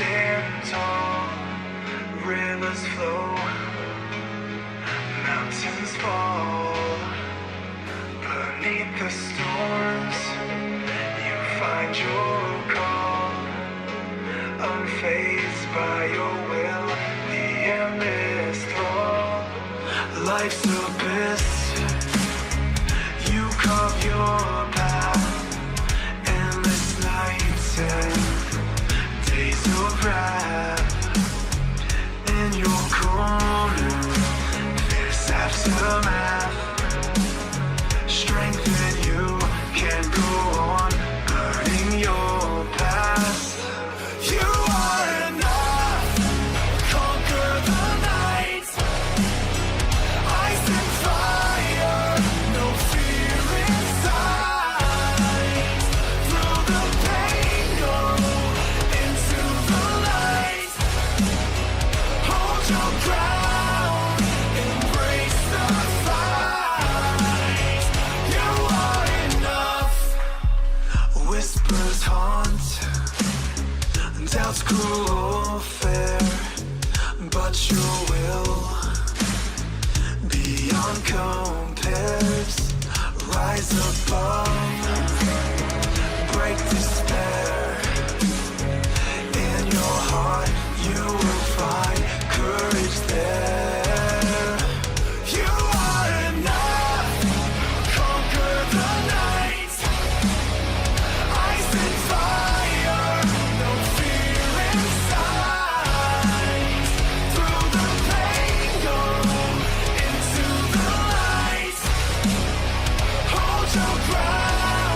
stand tall, rivers flow, mountains fall. Beneath the storms, you find your calm. Unfazed by your will, the endless thrall. Life's abyss, you carve your path. Endless nights and days of wrath. In your corner, fierce aftermath. Strength in you can go on, burning your past. You are enough, conquer the night. Ice and fire, no fear inside. Through the pain, go into the light. Hold your ground, embrace the fight. You are enough. Whispers haunt, doubts cruel fair, but your will beyond compares. Rise above, break despair. In your heart you will find courage there. You are enough, conquer the night. Ice and fire, no fear inside. Through the pain, go into the light. Hold your ground.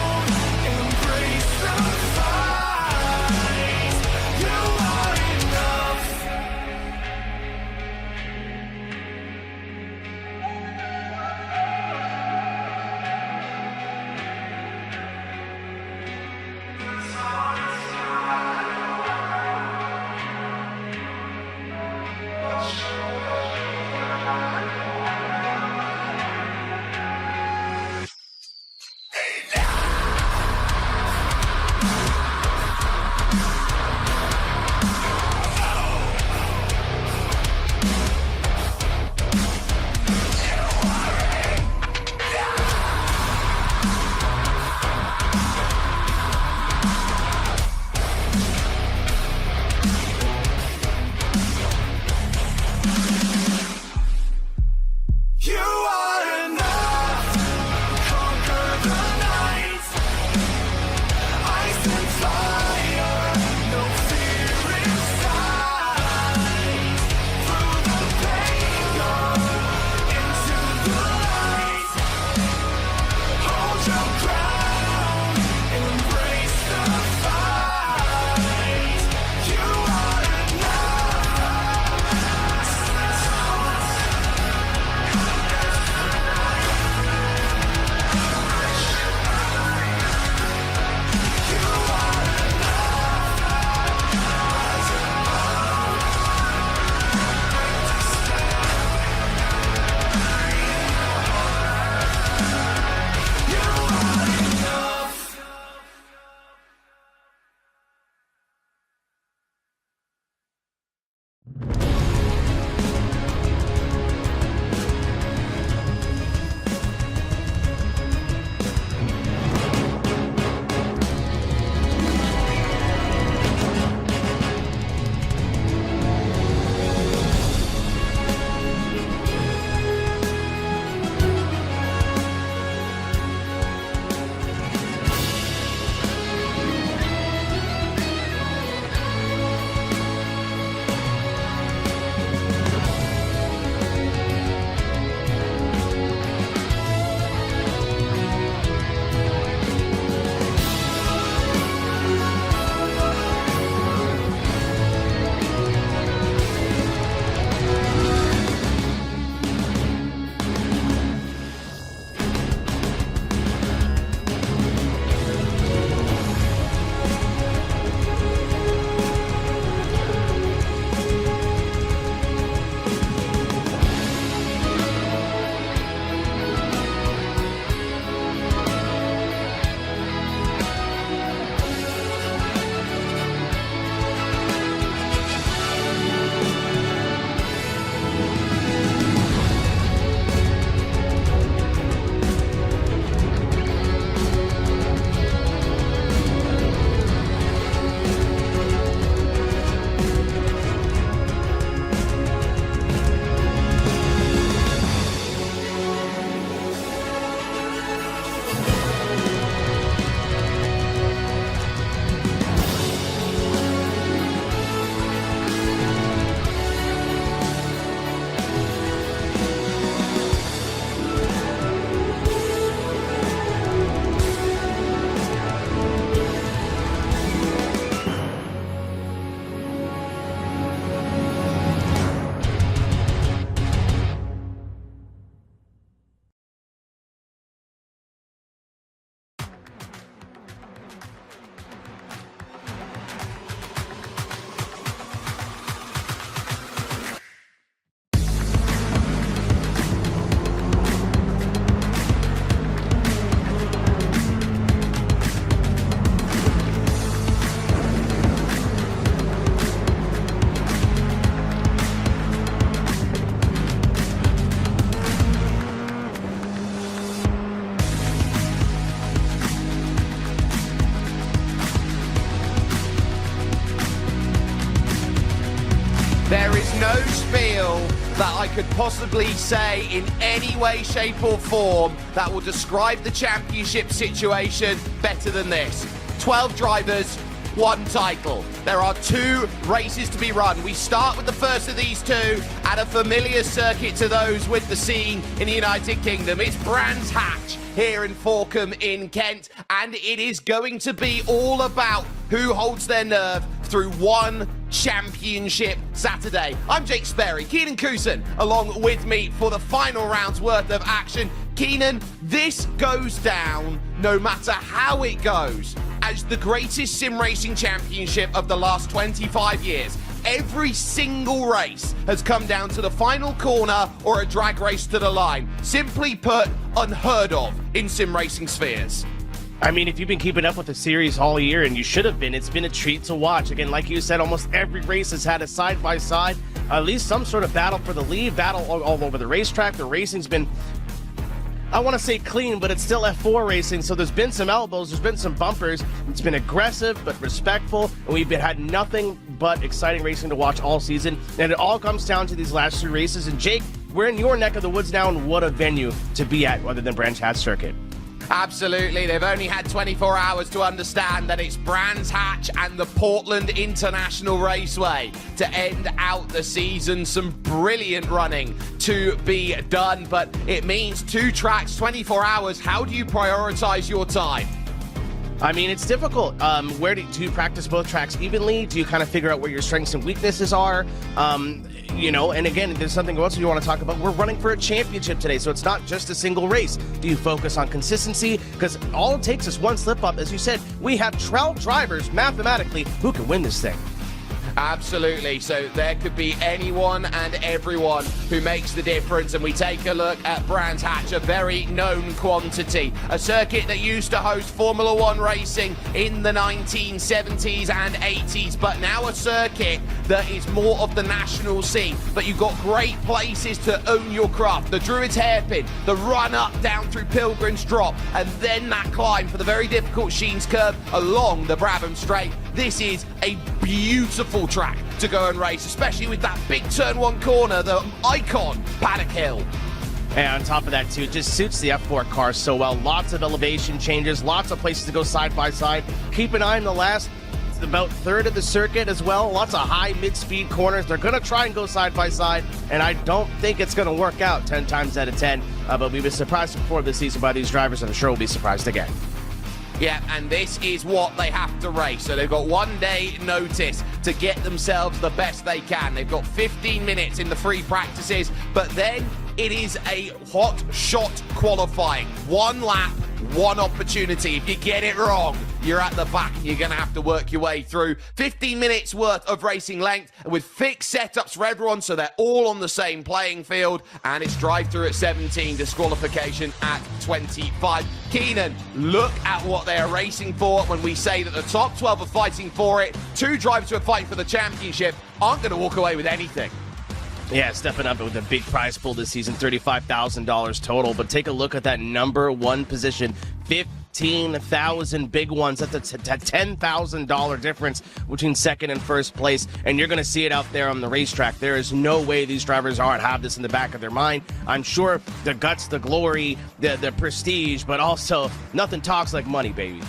could possibly say in any way, shape or form that will describe the championship situation better than this. 12 drivers, 1 title. There are 2 races to be run. We start with the first of these 2 at a familiar circuit to those with the scene in the United Kingdom. It's Brands Hatch here in Forcombe in Kent, and it is going to be all about who holds their nerve through one championship Saturday. I'm Jake Sperry, Keenan Cousin, along with me for the final round's worth of action. Keenan, this goes down, no matter how it goes, as the greatest sim racing championship of the last 25 years. Every single race has come down to the final corner or a drag race to the line. Simply put, unheard of in sim racing spheres. I mean, if you've been keeping up with the series all year, and you should have been, it's been a treat to watch. Again, like you said, almost every race has had a side-by-side, at least some sort of battle for the lead, battle all over the racetrack. The racing's been, I want to say clean, but it's still F4 racing, so there's been some elbows, there's been some bumpers. It's been aggressive but respectful, and we've had nothing but exciting racing to watch all season, and it all comes down to these last 3 races. And Jake, we're in your neck of the woods now, and what a venue to be at other than Brands Hatch Circuit. Absolutely. They've only had 24 hours to understand that it's Brands Hatch and the Portland International Raceway to end out the season. Some brilliant running to be done, but it means 2 tracks, 24 hours. How do you prioritize your time? I mean, it's difficult. Where do you practice both tracks evenly? Do you kind of figure out where your strengths and weaknesses are? You know, and again, there's something else you want to talk about. We're running for a championship today, so it's not just a single race. Do you focus on consistency? Because all it takes is one slip up. As you said, we have 12 drivers mathematically who can win this thing. Absolutely. So there could be anyone and everyone who makes the difference. And we take a look at Brands Hatch, a very known quantity, a circuit that used to host Formula One racing in the 1970s and 80s, but now a circuit that is more of the national scene. But you've got great places to own your craft. The Druids Hairpin, the run up down through Pilgrim's Drop, and then that climb for the very difficult Sheens Curve along the Brabham Straight. This is a beautiful track to go and race, especially with that big turn 1 corner, the icon Paddock Hill. And on top of that, too, it just suits the F4 cars so well. Lots of elevation changes, lots of places to go side by side. Keep an eye on the last about third of the circuit as well. Lots of high mid-speed corners. They're going to try and go side by side, and I don't think it's going to work out 10 times out of 10. But we've been surprised before this season by these drivers, and I'm sure we'll be surprised again. Yeah, and this is what they have to race. So they've got 1 day notice to get themselves the best they can. They've got 15 minutes in the free practices, but then it is a hot shot qualifying. 1 lap, 1 opportunity. If you get it wrong, you're at the back. You're going to have to work your way through 15 minutes worth of racing length with fixed setups for everyone, so they're all on the same playing field. And it's drive through at 17, disqualification at 25. Keenan, look at what they're racing for when we say that the top 12 are fighting for it. 2 drivers who are fighting for the championship aren't going to walk away with anything. Yeah, stepping up with a big prize pool this season, $35,000 total. But take a look at that number 1 position, 15,000 big ones. That's a $10,000 difference between second and first place. And you're going to see it out there on the racetrack. There is no way these drivers aren't have this in the back of their mind. I'm sure the guts, the glory, the prestige, but also nothing talks like money, baby.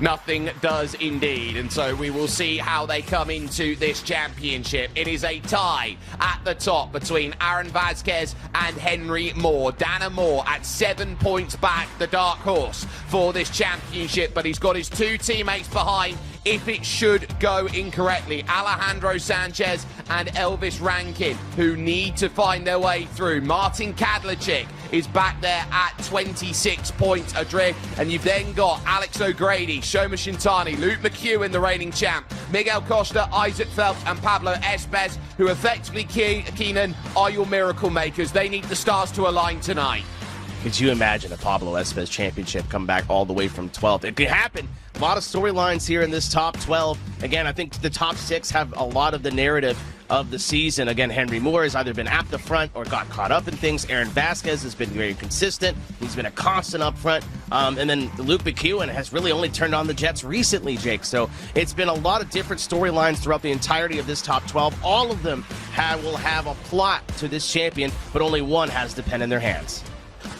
Nothing does indeed, and so we will see how they come into this championship. It is a tie at the top between Aaron Vasquez and Henry Moore. Dana Moore at 7 points back, the dark horse for this championship, but he's got his 2 teammates behind if it should go incorrectly. Alejandro Sanchez and Elvis Rankin, who need to find their way through. Martin Kadlachik is back there at 26 points adrift, and you've then got Alex O'Grady, Shoma Shintani, Luke McHugh, the reigning champ, Miguel Costa, Isaac Phelps, and Pablo Espes, who effectively, Keenan, are your miracle makers. They need the stars to align tonight. Could you imagine a Pablo Espes championship come back all the way from 12th? It could happen. A lot of storylines here in this top 12. Again, I think the top 6 have a lot of the narrative of the season. Again, Henry Moore has either been at the front or got caught up in things. Aaron Vasquez has been very consistent. He's been a constant up front. And then Luke McEwen has really only turned on the jets recently, Jake. So it's been a lot of different storylines throughout the entirety of this top 12. All of them will have a plot to this champion, but only one has the pen in their hands.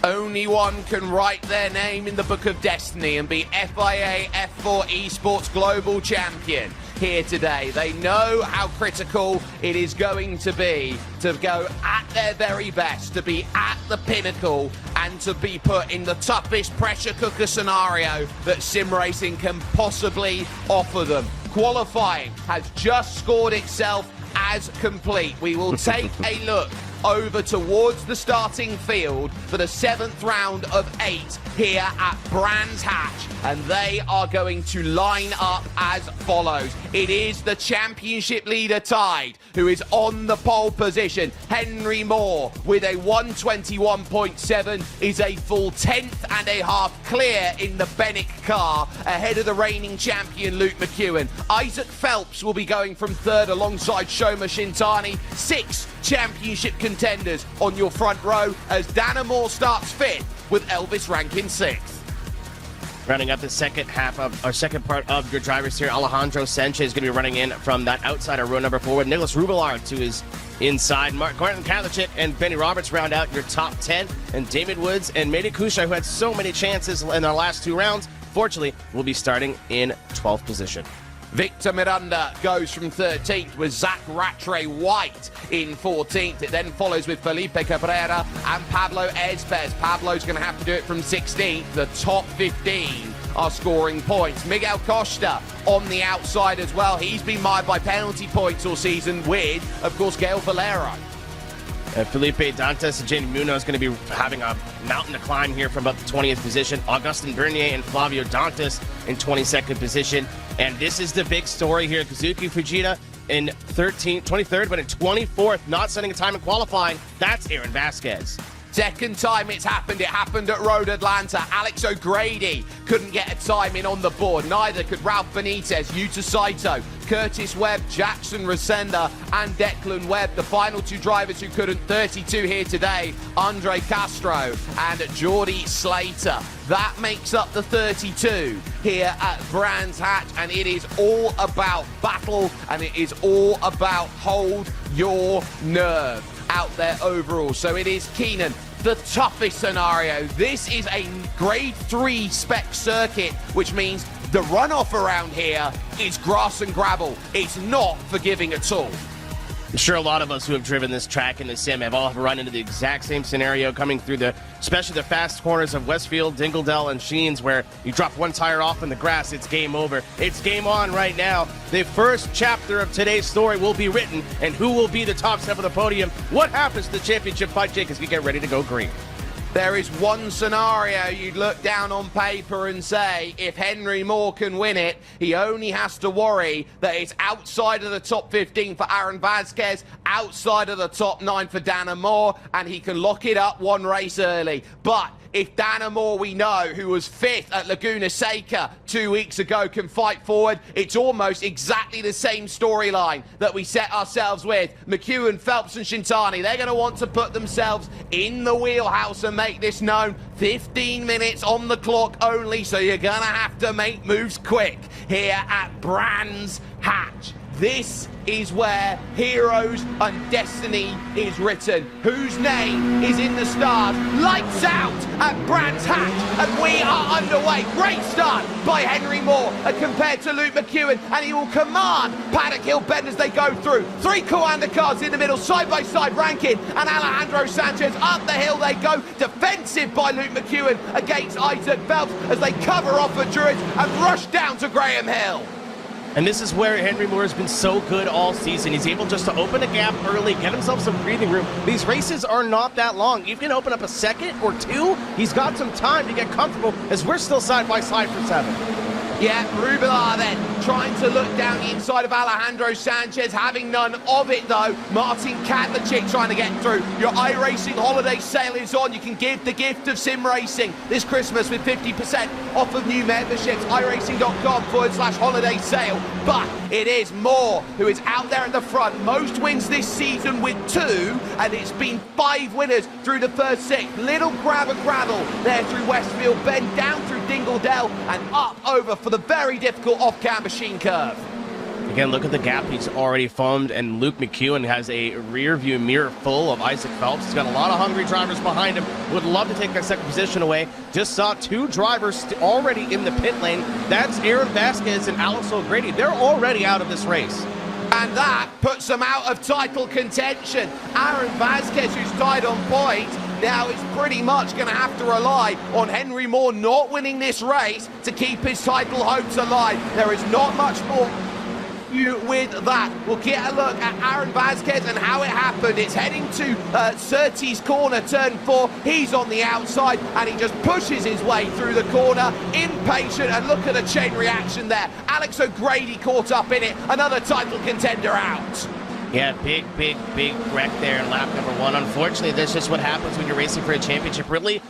Only one can write their name in the Book of Destiny and be FIA F4 Esports Global Champion here today. They know how critical it is going to be to go at their very best, to be at the pinnacle, and to be put in the toughest pressure cooker scenario that sim racing can possibly offer them. Qualifying has just scored itself as complete. We will take a look over towards the starting field for the 7th round of 8 here at Brands Hatch, and they are going to line up as follows. It is the championship leader Tide, who is on the pole position. Henry Moore with a 121.7 is a full 10th and a half clear in the Bennett car, ahead of the reigning champion Luke McEwen. Isaac Phelps will be going from 3rd alongside Shoma Shintani. 6 championship contenders on your front row as Dana Moore starts 5th with Elvis ranking 6th. Rounding up the second part of your drivers here, Alejandro Sanchez is going to be running in from that outsider row number 4 with Nicholas Rubillard to his inside. Martin Kadlicek and Benny Roberts round out your top 10, and David Woods and Mehdi Kusha, who had so many chances in their last 2 rounds, fortunately will be starting in 12th position. Victor Miranda goes from 13th with Zach Rattray White in 14th. It then follows with Felipe Cabrera and Pablo Espes. Pablo's going to have to do it from 16th. The top 15 are scoring points. Miguel Costa on the outside as well. He's been mired by penalty points all season with, of course, Gael Valero. Felipe Dantas and Jamie Munoz is going to be having a mountain to climb here from about the 20th position. Augustin Bernier and Flavio Dantas in 22nd position. And this is the big story here. Kazuki Fujita in 23rd, but in 24th, not setting a time in qualifying. That's Aaron Vasquez. Second time it's happened. It happened at Road Atlanta. Alex O'Grady couldn't get a time in on the board. Neither could Ralph Benitez, Yuta Saito, Curtis Webb, Jackson Resenda, and Declan Webb. The final 2 drivers who couldn't, 32 here today, Andre Castro and Geordie Slater. That makes up the 32 here at Brands Hatch, and it is all about battle, and it is all about hold your nerve out there overall. So it is Keenan, the toughest scenario. This is a grade 3 spec circuit, which means the runoff around here is grass and gravel. It's not forgiving at all. I'm sure a lot of us who have driven this track in the sim have all run into the exact same scenario coming through especially the fast corners of Westfield, Dingledale, and Sheens, where you drop one tire off in the grass, it's game over. It's game on right now. The first chapter of today's story will be written, and who will be the top step of the podium? What happens to the championship fight, Jake, as we get ready to go green? There is one scenario you'd look down on paper and say, if Henry Moore can win it, he only has to worry that it's outside of the top 15 for Aaron Vasquez, outside of the top 9 for Dana Moore, and he can lock it up 1 race early. But if Dana Moore, we know, who was 5th at Laguna Seca 2 weeks ago, can fight forward, it's almost exactly the same storyline that we set ourselves with. McEwen, Phelps, and Shintani, they're going to want to put themselves in the wheelhouse and make this known. 15 minutes on the clock only, so you're going to have to make moves quick here at Brands Hatch. This is where heroes and destiny is written. Whose name is in the stars? Lights out at Brands Hatch, and we are underway. Great start by Henry Moore compared to Luke McEwen, and he will command Paddock Hill Bend as they go through. 3 Coanda cars in the middle, side-by-side ranking, and Alejandro Sanchez up the hill they go. Defensive by Luke McEwen against Isaac Phelps as they cover off for Druids and rush down to Graham Hill. And this is where Henry Moore has been so good all season. He's able just to open a gap early, get himself some breathing room. These races are not that long. You can open up a second or 2. He's got some time to get comfortable as we're still side by side for 7. Yeah, Rubilar then trying to look down the inside of Alejandro Sanchez, having none of it though. Martin Kadlecic trying to get through. Your iRacing holiday sale is on. You can give the gift of sim racing this Christmas with 50% off of new memberships. iRacing.com/holiday sale. But it is Moore who is out there at the front. Most wins this season with 2, and it's been 5 winners through the first 6. Little grab a gravel there through Westfield Bend, down through Dingledale, and up over for the very difficult off-cam machine curve. Again, look at the gap he's already formed, and Luke McEwen has a rear view mirror full of Isaac Phelps. He's got a lot of hungry drivers behind him. Would love to take that second position away. Just saw 2 drivers already in the pit lane. That's Aaron Vasquez and Alex O'Grady. They're already out of this race. And that puts them out of title contention. Aaron Vasquez, who's tied on points, now is pretty much going to have to rely on Henry Moore not winning this race to keep his title hopes alive. There is not much more with that. We'll get a look at Aaron Vasquez and how it happened. It's heading to Surtees corner, turn 4. He's on the outside and he just pushes his way through the corner, impatient, and look at the chain reaction there. Alex O'Grady caught up in it, another title contender out. Yeah, big wreck there in lap number 1. Unfortunately, that's just what happens when you're racing for a championship. Really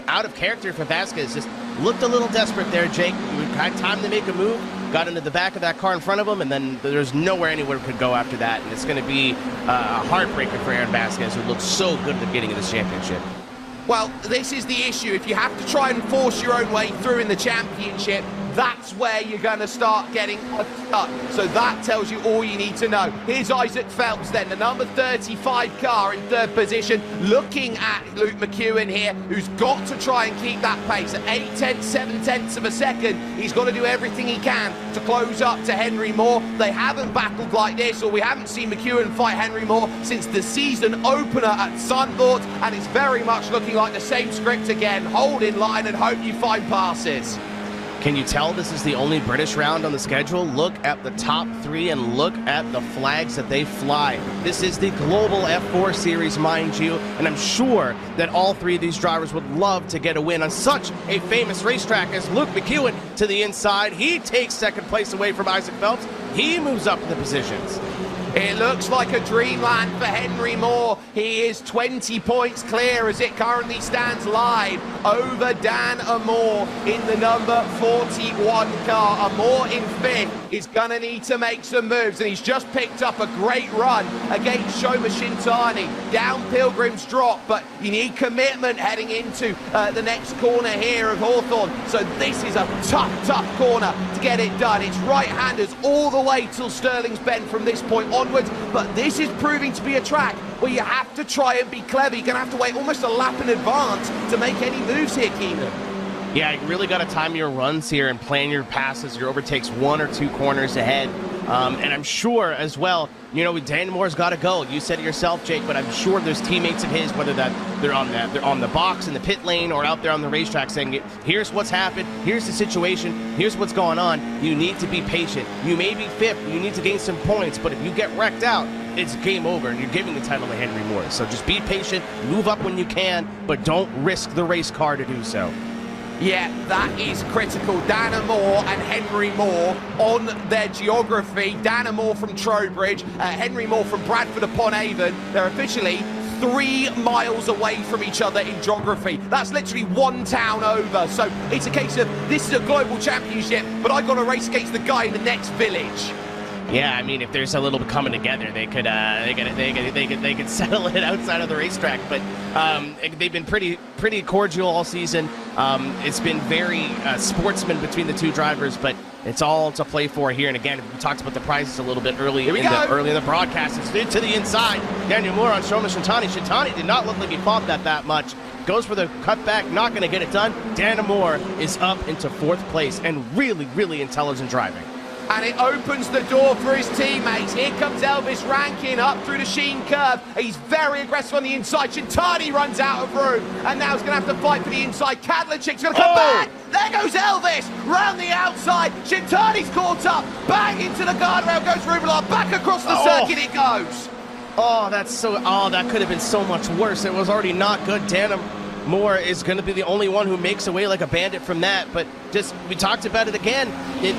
out of character for Vasquez. Just looked a little desperate there, Jake. You had time to make a move, got into the back of that car in front of him, and then there's nowhere anyone could go after that. And it's going to be a heartbreaker for Aaron Vasquez, who looked so good at the beginning of this championship. Well, this is the issue. If you have to try and force your own way through in the championship, that's where you're going to start getting stuck. So that tells you all you need to know. Here's Isaac Phelps then, the number 35 car in 3rd position, looking at Luke McEwen here, who's got to try and keep that pace at 8/10, 7/10 of a second. He's got to do everything he can to close up to Henry Moore. They haven't battled like this, or we haven't seen McEwen fight Henry Moore since the season opener at Zandvoort, and it's very much looking like the same script again. Hold in line and hope you find passes. Can you tell this is the only British round on the schedule? Look at the top 3 and look at the flags that they fly. This is the global F4 series, mind you, and I'm sure that all 3 of these drivers would love to get a win on such a famous racetrack as Luke McEwen to the inside. He takes 2nd place away from Isaac Phelps. He moves up in the positions. It looks like a dreamland for Henry Moore. He is 20 points clear as it currently stands live over Dan Amor in the number 41 car. Amor in 5th is going to need to make some moves, and he's just picked up a great run against Shoma Shintani down Pilgrim's Drop, but you need commitment heading into the next corner here of Hawthorne. So this is a tough corner to get it done. It's right-handers all the way till Stirling's Bend from this point onwards, but this is proving to be a track where you have to try and be clever. You're going to have to wait almost a lap in advance to make any moves here, Keenan. Yeah, you really got to time your runs here and plan your passes, your overtakes 1 or 2 corners ahead. And I'm sure as well, you know, Dan Moore's got to go. You said it yourself, Jake, but I'm sure there's teammates of his, whether that they're on the box in the pit lane or out there on the racetrack, saying, here's what's happened, here's the situation, here's what's going on. You need to be patient. You may be 5th, you need to gain some points, but if you get wrecked out, it's game over, and you're giving the title to Henry Moore. So just be patient, move up when you can, but don't risk the race car to do so. Yeah, that is critical. Dana Moore and Henry Moore on their geography. Dana Moore from Trowbridge, Henry Moore from Bradford upon Avon. They're officially 3 miles away from each other in geography. That's literally 1 town over. So it's a case of this is a global championship, but I got to race against the guy in the next village. Yeah, I mean, if there's a little bit coming together, they could settle it outside of the racetrack. But they've been pretty cordial all season. It's been very sportsman between the 2 drivers, but it's all to play for here. And again, we talked about the prizes a little bit early in the broadcast. It's to the inside. Daniel Moore on Shoma Shintani. Shintani did not look like he fought that much. Goes for the cutback, not going to get it done. Dana Moore is up into 4th place and really intelligent driving. And it opens the door for his teammates. Here comes Elvis Rankin up through the Sheen curve. He's very aggressive on the inside. Shintani runs out of room, and now he's going to have to fight for the inside. Kadlecic's going to come back. There goes Elvis round the outside. Shintani's caught up. Bang into the guardrail goes Rubilar. Back across the circuit it goes. That could have been so much worse. It was already not good. Dana Moore is going to be the only one who makes away like a bandit from that, but just, we talked about it again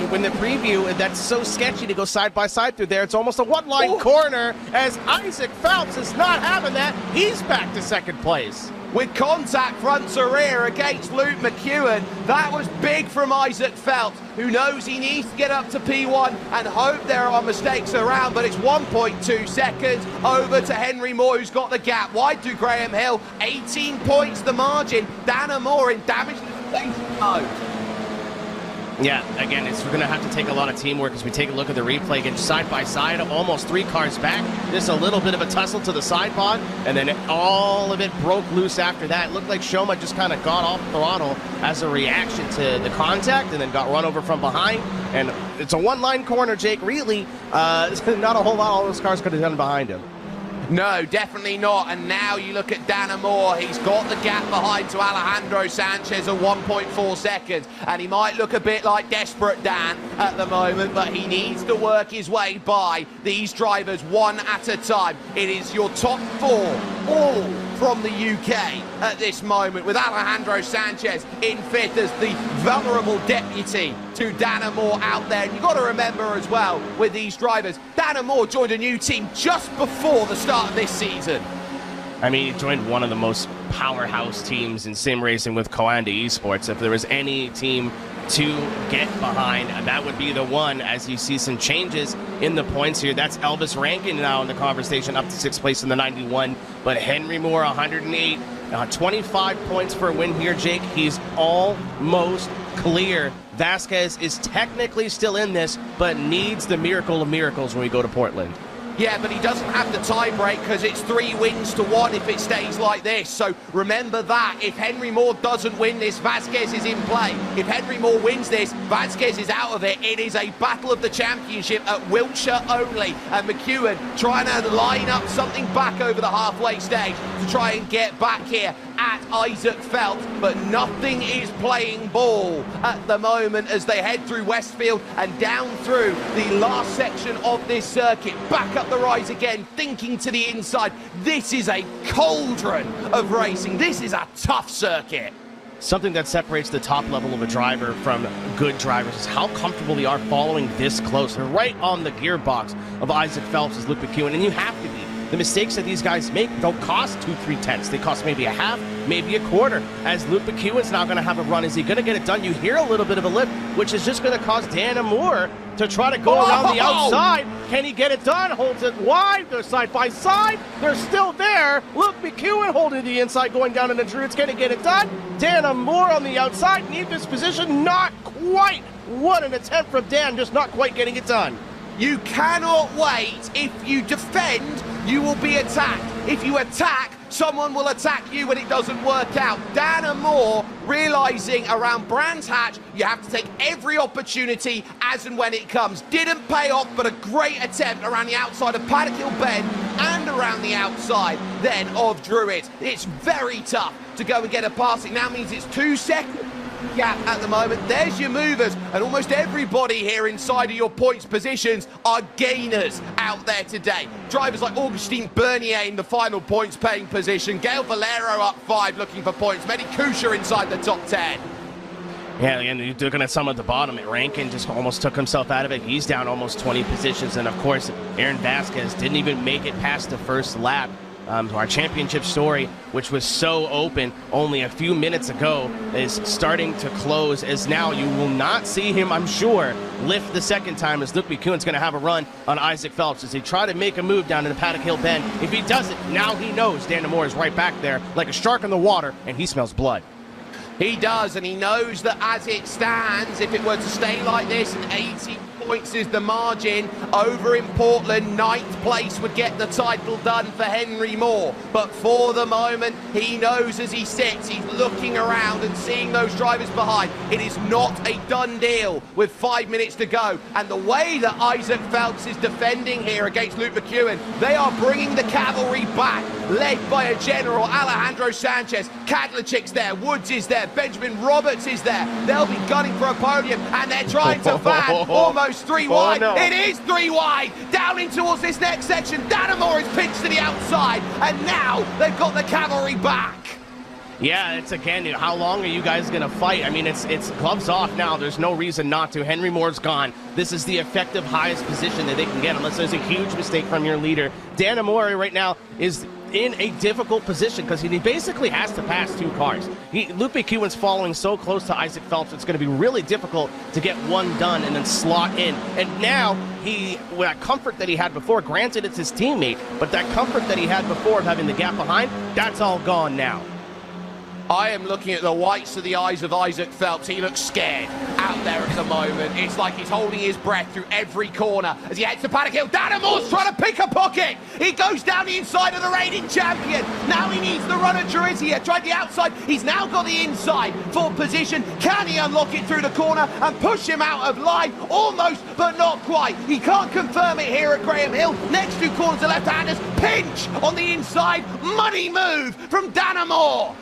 when the preview, that's so sketchy to go side by side through there. It's almost a one-line corner, as Isaac Phelps is not having that. He's back to second place. With contact front to rear against Luke McEwen. That was big from Isaac Phelps, who knows he needs to get up to P1 and hope there are mistakes around, but it's 1.2 seconds over to Henry Moore, who's got the gap wide to Graham Hill. 18 points the margin. Dana Moore in damage mode. Yeah, again, we're going to have to take a lot of teamwork as we take a look at the replay. Again, side by side, almost 3 cars back. Just a little bit of a tussle to the side pod, and then all of it broke loose after that. It looked like Shoma just kind of got off throttle as a reaction to the contact and then got run over from behind. And it's a one-line corner, Jake. Really, not a whole lot all those cars could have done behind him. No, definitely not. And now you look at Dana Moore. He's got the gap behind to Alejandro Sanchez at 1.4 seconds. And he might look a bit like Desperate Dan at the moment, but he needs to work his way by these drivers one at a time. It is your top 4, all from the UK at this moment, with Alejandro Sanchez in 5th as the vulnerable deputy to Dana Moore out there. And you've got to remember as well, with these drivers, Dana Moore joined a new team just before the start of this season. I mean, he joined one of the most powerhouse teams in sim racing with Coanda Esports. If there was any team to get behind, that would be the one, as you see some changes in the points here. That's Elvis Rankin now in the conversation, up to 6th place in the 91, but Henry Moore 108, 25 points for a win here, Jake. He's almost clear. Vasquez is technically still in this, but needs the miracle of miracles when we go to Portland. Yeah, but he doesn't have the tie break because it's 3 wins to 1 if it stays like this. So remember that. If Henry Moore doesn't win this, Vasquez is in play. If Henry Moore wins this, Vasquez is out of it. It is a battle of the championship at Wiltshire only. And McEwen trying to line up something back over the halfway stage to try and get back here at Isaac Phelps, but nothing is playing ball at the moment as they head through Westfield and down through the last section of this circuit. Back up the rise again, thinking to the inside. This is a cauldron of racing. This is a tough circuit. Something that separates the top level of a driver from good drivers is how comfortable they are following this close. They're right on the gearbox of Isaac Phelps as Luke McEwen, and you have to be. The mistakes that these guys make don't cost 2-3 tenths. They cost maybe a half, maybe a quarter. As Luke McEwen's now going to have a run, is he going to get it done? You hear a little bit of a lift, which is just going to cause Dana Moore to try to go around the outside. Can he get it done? Holds it wide. They're side by side. They're still there. Luke McEwen holding the inside, going down in the Druids. Can he get it done? Dana Moore on the outside. Need this position. Not quite. What an attempt from Dan, just not quite getting it done. You cannot wait. If you defend, you will be attacked. If you attack, someone will attack you when it doesn't work out. Dana Moore realizing around Brands Hatch, you have to take every opportunity as and when it comes. Didn't pay off, but a great attempt around the outside of Paddock Hill Bend and around the outside then of Druids. It's very tough to go and get a pass. It now means it's 2 seconds gap at the moment. There's your movers, and almost everybody here inside of your points positions are gainers out there today. Drivers like Augustine Bernier in the final points paying position, Gail Valero up 5 looking for points, Mehdi Kusher inside the top 10. Yeah, and you're looking at some at the bottom. Rankin just almost took himself out of it. He's down almost 20 positions, and of course Aaron Vasquez didn't even make it past the first lap. Our championship story, which was so open only a few minutes ago, is starting to close, as now you will not see him, I'm sure, lift the second time, as Luke McEwen's going to have a run on Isaac Phelps as they try to make a move down in the Paddock Hill Bend. If he doesn't, now he knows Dana Moore is right back there like a shark in the water, and he smells blood. He does, and he knows that as it stands, if it were to stay like this, and 80 points is the margin over in Portland, 9th place would get the title done for Henry Moore. But for the moment, he knows as he sits, he's looking around and seeing those drivers behind. It is not a done deal with 5 minutes to go. And the way that Isaac Phelps is defending here against Luke McEwen, they are bringing the cavalry back, led by a general, Alejandro Sanchez. Kadlachik's there, Woods is there, Benjamin Roberts is there. They'll be gunning for a podium, and they're trying to van almost 3 wide. No. It is 3 wide. Down in towards this next section. Dana Moore is pinched to the outside, and now they've got the cavalry back. Yeah, it's again, how long are you guys going to fight? I mean, it's gloves off now. There's no reason not to. Henry Moore's gone. This is the effective highest position that they can get unless there's a huge mistake from your leader. Dan Amore right now is in a difficult position because he basically has to pass 2 cars. Luke McEwen's following so close to Isaac Phelps, it's going to be really difficult to get one done and then slot in. And now that comfort that he had before, granted it's his teammate, but that comfort that he had before of having the gap behind, that's all gone now. I am looking at the whites of the eyes of Isaac Phelps. He looks scared out there at the moment. It's like he's holding his breath through every corner as he heads to Paddock Hill. Dan Amore's trying to pick a pocket. He goes down the inside of the reigning champion. Now he needs the run of Jurizia. Tried the outside. He's now got the inside for position. Can he unlock it through the corner and push him out of line? Almost, but not quite. He can't confirm it here at Graham Hill. Next 2 corners, the left-handers. Pinch on the inside. Money move from Dan Amore.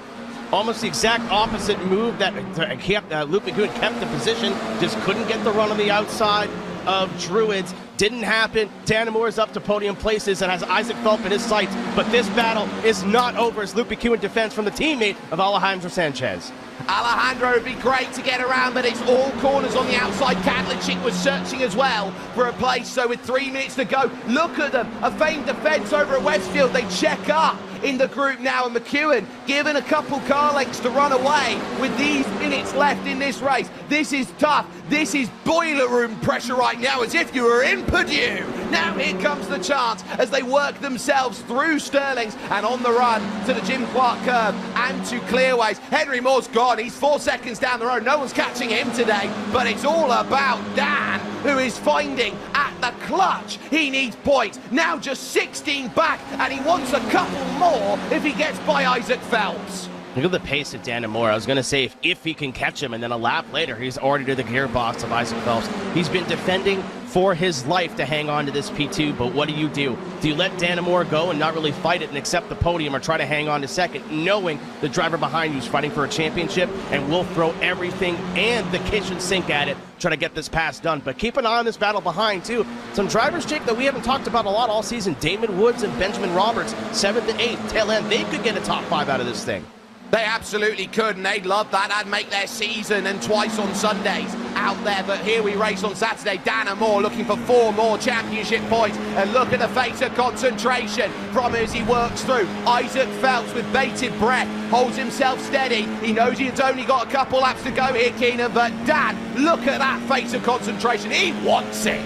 Almost the exact opposite move that Luke McEwen kept the position, just couldn't get the run on the outside of Druids. Didn't happen. Dan Amore is up to podium places and has Isaac Phelps in his sights, but this battle is not over as Luke McEwen defends from the teammate of Alejandro Sanchez. Alejandro would be great to get around, but it's all corners on the outside. Kadlachik was searching as well for a place, so with 3 minutes to go, look at them. A famed defence over at Westfield. They check up in the group now, and McEwen given a couple car lengths to run away with these minutes left in this race. This is tough. This is boiler room pressure right now, as if you were in Purdue. Now here comes the chance as they work themselves through Sterling's and on the run to the Jim Clark curve and to Clearways. Henry Moore's gone. He's 4 seconds down the road. No one's catching him today, but it's all about Dan, who is finding at the clutch. He needs points. Now just 16 back, and he wants a couple more if he gets by Isaac Phelps. Look at the pace of Dan Amore. I was going to say if he can catch him, and then a lap later, he's already to the gearbox of Isaac Phelps. He's been defending for his life to hang on to this P2, but what do? Do you let Dan Amore go and not really fight it and accept the podium, or try to hang on to second, knowing the driver behind you is fighting for a championship and will throw everything and the kitchen sink at it, try to get this pass done? But keep an eye on this battle behind, too. Some drivers, Jake, that we haven't talked about a lot all season. Damon Woods and Benjamin Roberts, 7th and 8th, tail end. They could get a top 5 out of this thing. They absolutely could, and they'd love that. That'd make their season, and twice on Sundays out there. But here we race on Saturday. Dan Amore looking for 4 more championship points. And look at the face of concentration from as he works through. Isaac Phelps with bated breath holds himself steady. He knows he's only got a couple laps to go here, Keenan. But Dan, look at that face of concentration. He wants it.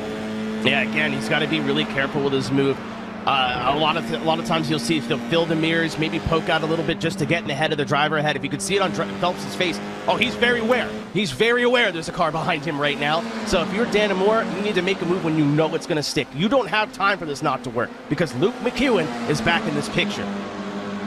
Yeah, again, he's got to be really careful with his move. A lot of times you'll see he'll fill the mirrors, maybe poke out a little bit just to get in ahead of the driver ahead. If you could see it on Phelps' face, oh, he's very aware. He's very aware there's a car behind him right now. So if you're Dan Amore, you need to make a move when you know it's going to stick. You don't have time for this not to work because Luke McEwen is back in this picture.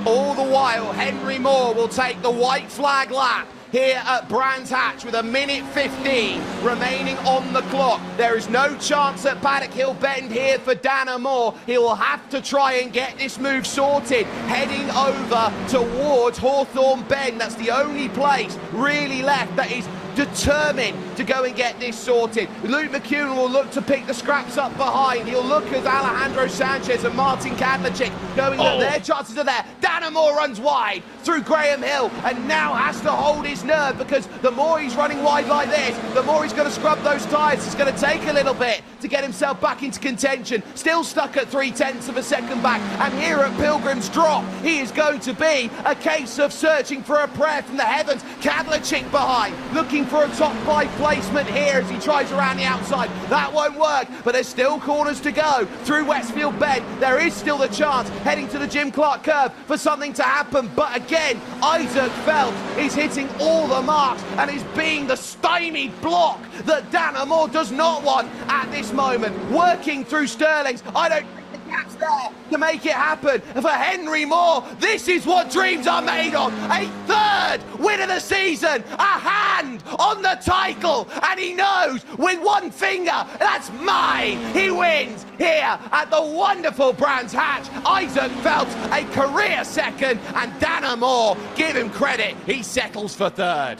All the while, Henry Moore will take the white flag lap here at Brands Hatch with 1:15 remaining on the clock. There is no chance at Paddock Hill Bend here for Dan Amore. He will have to try and get this move sorted, heading over towards Hawthorne Bend. That's the only place really left that is determined to go and get this sorted. Luke McEwen will look to pick the scraps up behind. He'll look at Alejandro Sanchez and Martin Kadlachik, knowing that their chances are there. Dan Amore runs wide through Graham Hill and now has to hold his nerve, because the more he's running wide like this, the more he's going to scrub those tyres. It's going to take a little bit to get himself back into contention. Still stuck at 0.3 of a second back, and here at Pilgrim's Drop, he is going to be a case of searching for a prayer from the heavens. Kadlachik behind, looking for a top 5 placement here as he tries around the outside. That won't work, but there's still corners to go through Westfield Bend. There is still the chance heading to the Jim Clark curve for something to happen, but again, Isaac Phelps is hitting all the marks and is being the stymied block that Dan Amore does not want at this moment. Working through Sterling's, I don't think the gap's there to make it happen. And for Henry Moore, this is what dreams are made of. A 3rd win of the season, a hand on the title, and he knows with one finger, that's mine. He wins here at the wonderful Brands Hatch. Isaac Phelps, a career 2nd, and Dan Amore, give him credit, he settles for 3rd.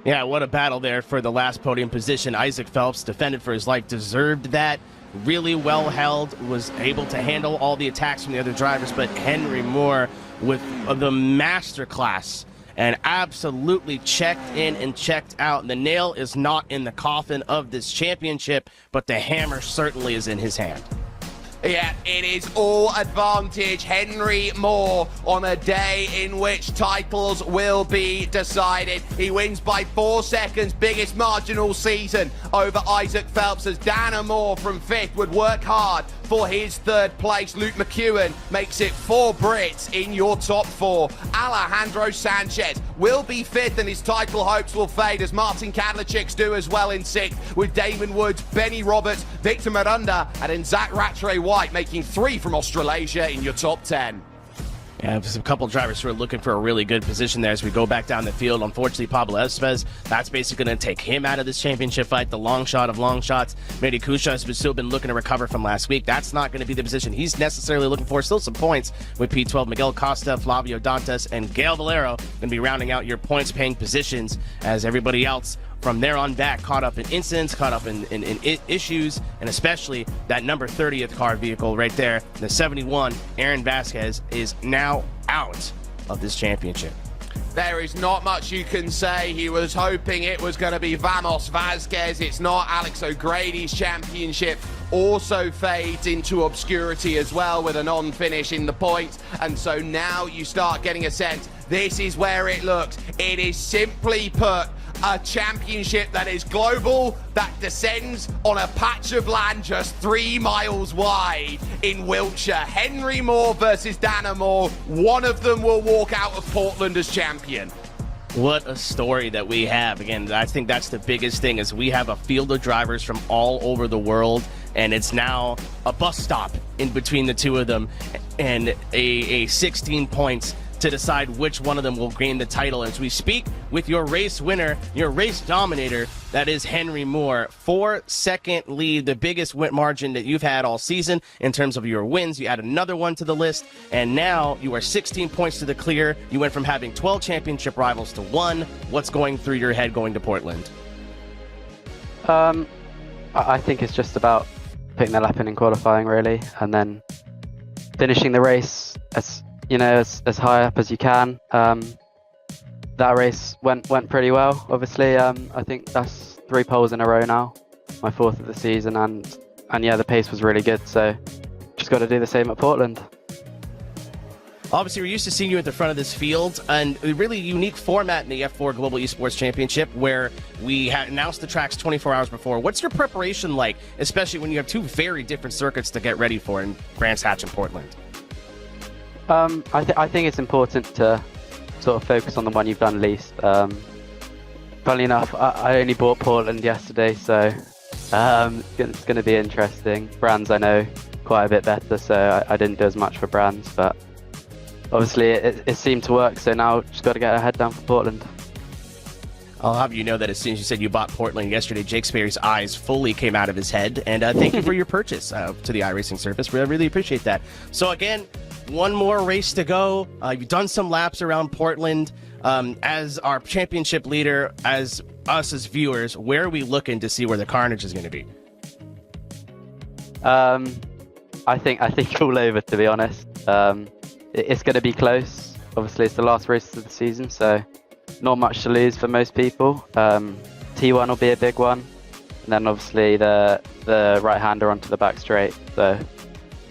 Yeah, what a battle there for the last podium position. Isaac Phelps defended for his life, deserved that. Really well held, was able to handle all the attacks from the other drivers, but Henry Moore with the masterclass and absolutely checked in and checked out. The nail is not in the coffin of this championship, but the hammer certainly is in his hand. Yeah, it is all advantage Henry Moore on a day in which titles will be decided. He wins by 4 seconds, biggest margin all season over Isaac Phelps, as Dana Moore from 5th would work hard for his 3rd place. Luke McEwen makes it 4 Brits in your top 4. Alejandro Sanchez will be 5th and his title hopes will fade, as Martin Kadlachik's do as well in 6th, with Damon Woods, Benny Roberts, Victor Miranda, and then Zach Rattray White making 3 from Australasia in your top 10. Yeah, there's a couple drivers who are looking for a really good position there as we go back down the field. Unfortunately, Pablo Esves, that's basically going to take him out of this championship fight. The long shot of long shots. Mehdi Kusha has still been looking to recover from last week. That's not going to be the position he's necessarily looking for. Still some points with P12. Miguel Costa, Flavio Dantas, and Gail Valero going to be rounding out your points-paying positions, as everybody else from there on back caught up in incidents, caught up in issues, and especially that number 30th car vehicle right there, the 71, Aaron Vasquez, is now out of this championship. There is not much you can say. He was hoping it was going to be Vamos Vasquez. It's not. Alex O'Grady's championship also fades into obscurity as well, with a non-finish in the points. And so now you start getting a sense. This is where it looks. It is, simply put, a championship that is global, that descends on a patch of land just 3 miles wide in Wiltshire. Henry Moore versus Dana Moore. One of them will walk out of Portland as champion. What a story that we have. Again, I think that's the biggest thing, is we have a field of drivers from all over the world, and it's now a bus stop in between the two of them, and a 16 points to decide which one of them will gain the title. As we speak with your race winner, your race dominator, that is Henry Moore. 4-second lead, the biggest win margin that you've had all season in terms of your wins. You add another one to the list, and now you are 16 points to the clear. You went from having 12 championship rivals to 1. What's going through your head going to Portland? I think it's just about putting the lap in qualifying, really, and then finishing the race as high up as you can. That race went pretty well, obviously. I think that's 3 poles in a row now, my 4th of the season, and yeah, the pace was really good, so just got to do the same at Portland. Obviously, we're used to seeing you at the front of this field, and a really unique format in the F4 Global Esports Championship, where we announced the tracks 24 hours before. What's your preparation like, especially when you have 2 very different circuits to get ready for in Brands Hatch and Portland? I think it's important to sort of focus on the one you've done least. Funnily enough, I only bought Portland yesterday, so it's going to be interesting. Brands I know quite a bit better, so I didn't do as much for Brands, but obviously it seemed to work, so now just got to get our head down for Portland. I'll have you know that as soon as you said you bought Portland yesterday, Jake Sperry's eyes fully came out of his head, and thank you for your purchase to the iRacing service. We really appreciate that. So again, one more race to go. You've done some laps around Portland. As our championship leader, as us as viewers, where are we looking to see where the carnage is going to be? I think all over, to be honest. It's going to be close. Obviously, it's the last race of the season, so not much to lose for most people. T1 will be a big one, and then obviously the right-hander onto the back straight. So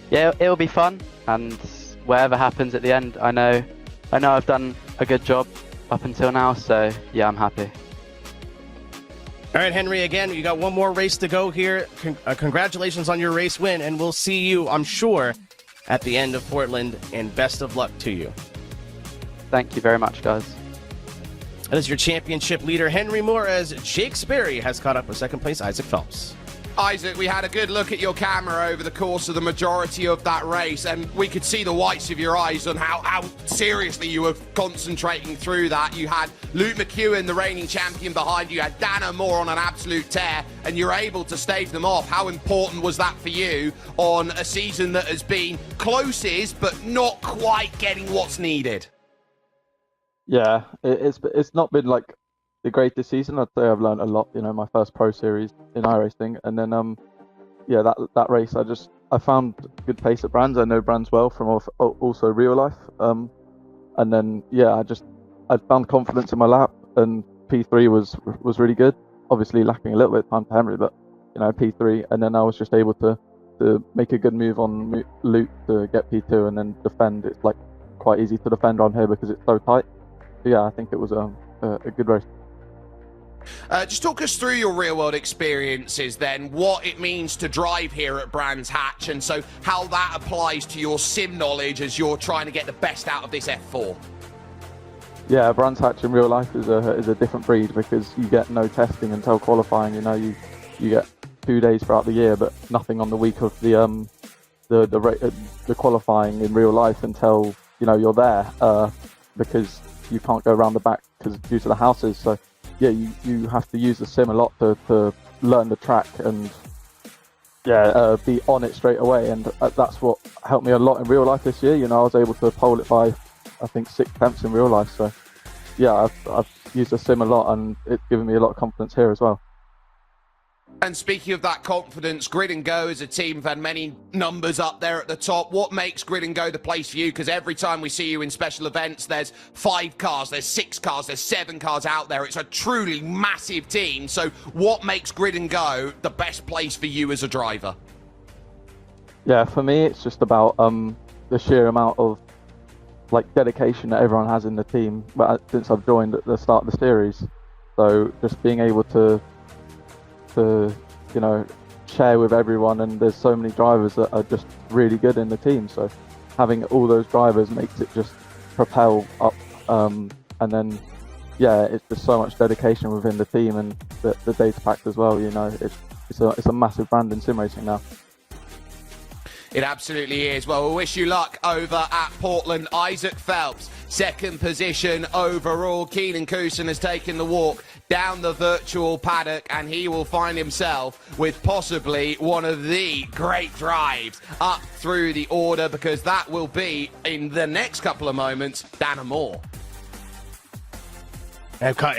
yeah, it'll be fun, and whatever happens at the end, I know I've done a good job up until now, so yeah, I'm happy. All right, Henry, again, you got one more race to go here. Congratulations on your race win, and we'll see you, I'm sure, at the end of Portland, and best of luck to you. Thank you very much, guys. That is your championship leader, Henry Moore, as Jake Sperry has caught up with second place Isaac Phelps. Isaac, we had a good look at your camera over the course of the majority of that race, and we could see the whites of your eyes on how seriously you were concentrating through that. You had Luke McEwen, the reigning champion, behind you. You had Dana Moore on an absolute tear, and you're able to stave them off. How important was that for you on a season that has been closes, but not quite getting what's needed? Yeah, it's not been like the greatest season. I'd say I've learned a lot. My first pro series in iRacing, and then yeah, that race I found good pace at Brands. I know Brands well from also real life, and then yeah, I'd found confidence in my lap, and P3 was really good. Obviously lacking a little bit of time to Henry, but P3, and then I was just able to make a good move on loop to get P2 and then defend. It's like quite easy to defend on here because it's so tight. So yeah, I think it was a good race. Just talk us through your real-world experiences then, what it means to drive here at Brands Hatch, and so how that applies to your sim knowledge as you're trying to get the best out of this F4. Yeah, Brands Hatch in real life is a different breed because you get no testing until qualifying. You get 2 days throughout the year, but nothing on the week of the qualifying in real life until you're there because you can't go around the back due to the houses. So yeah, you have to use the sim a lot to learn the track and be on it straight away, and that's what helped me a lot in real life this year. I was able to pole it by I think 6 attempts in real life. So yeah, I've used the sim a lot, and it's given me a lot of confidence here as well. And speaking of that confidence, Grid and Go as a team have had many numbers up there at the top. What makes Grid and Go the place for you? Because every time we see you in special events, there's 5 cars, there's 6 cars, there's 7 cars out there. It's a truly massive team. So what makes Grid and Go the best place for you as a driver? Yeah, for me, it's just about the sheer amount of dedication that everyone has in the team. But since I've joined at the start of the series, so just being able to share with everyone, and there's so many drivers that are just really good in the team, so having all those drivers makes it just propel up, and then it's just so much dedication within the team, and the data packs as well. It's a massive brand in sim racing now. It absolutely is. Well, we wish you luck over at Portland. Isaac Phelps, 2nd position overall. Keenan Cousin has taken the walk down the virtual paddock, and he will find himself with possibly one of the great drives up through the order, because that will be, in the next couple of moments, Dan Moore. I've caught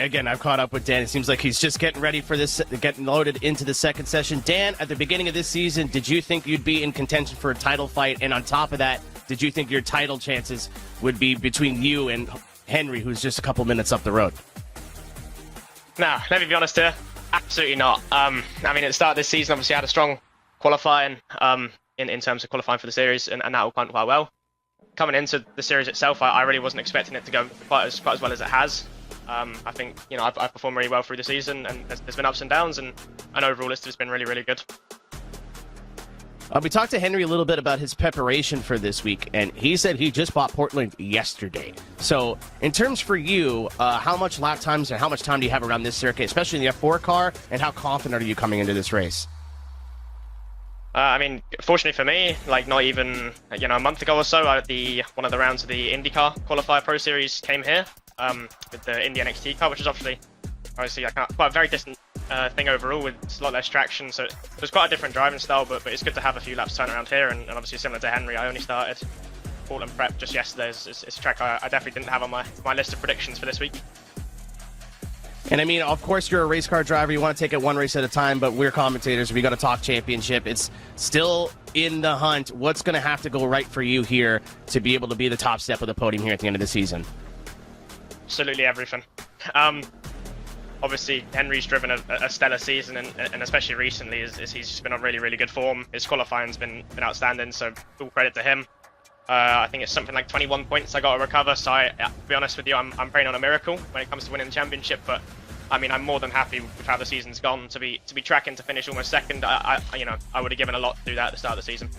up with Dan. It seems like he's just getting ready for this, getting loaded into the second session. Dan, at the beginning of this season, did you think you'd be in contention for a title fight? And on top of that, did you think your title chances would be between you and Henry, who's just a couple minutes up the road? No, let me be honest here. Absolutely not. At the start of this season, obviously, I had a strong qualifying in terms of qualifying for the series, and that all went quite well. Coming into the series itself, I really wasn't expecting it to go quite as well as it has. I think I've performed really well through the season, and there's been ups and downs, and overall it's been really, really good. We talked to Henry a little bit about his preparation for this week, and he said he just bought Portland yesterday. So in terms for you, how much lap times and how much time do you have around this circuit, especially in the F4 car, and how confident are you coming into this race? Fortunately for me, not even a month ago or so, one of the rounds of the IndyCar Qualifier Pro Series came here with the Indy NXT car, which is obviously quite a very distant thing overall, with a lot less traction. So it was quite a different driving style, but it's good to have a few laps turn around here. And obviously, similar to Henry, I only started Portland prep just yesterday. It's a track I definitely didn't have on my list of predictions for this week. And of course, you're a race car driver. You want to take it one race at a time, but we're commentators. We got to talk championship. It's still in the hunt. What's going to have to go right for you here to be able to be the top step of the podium here at the end of the season? Absolutely everything. Obviously, Henry's driven a stellar season, and especially recently, he's just been on really, really good form. His qualifying's been outstanding, so full credit to him. I think it's something like 21 points I got to recover, so to be honest with you, I'm praying on a miracle when it comes to winning the championship, but I'm more than happy with how the season's gone. To be tracking to finish almost second, I would have given a lot to do that at the start of the season.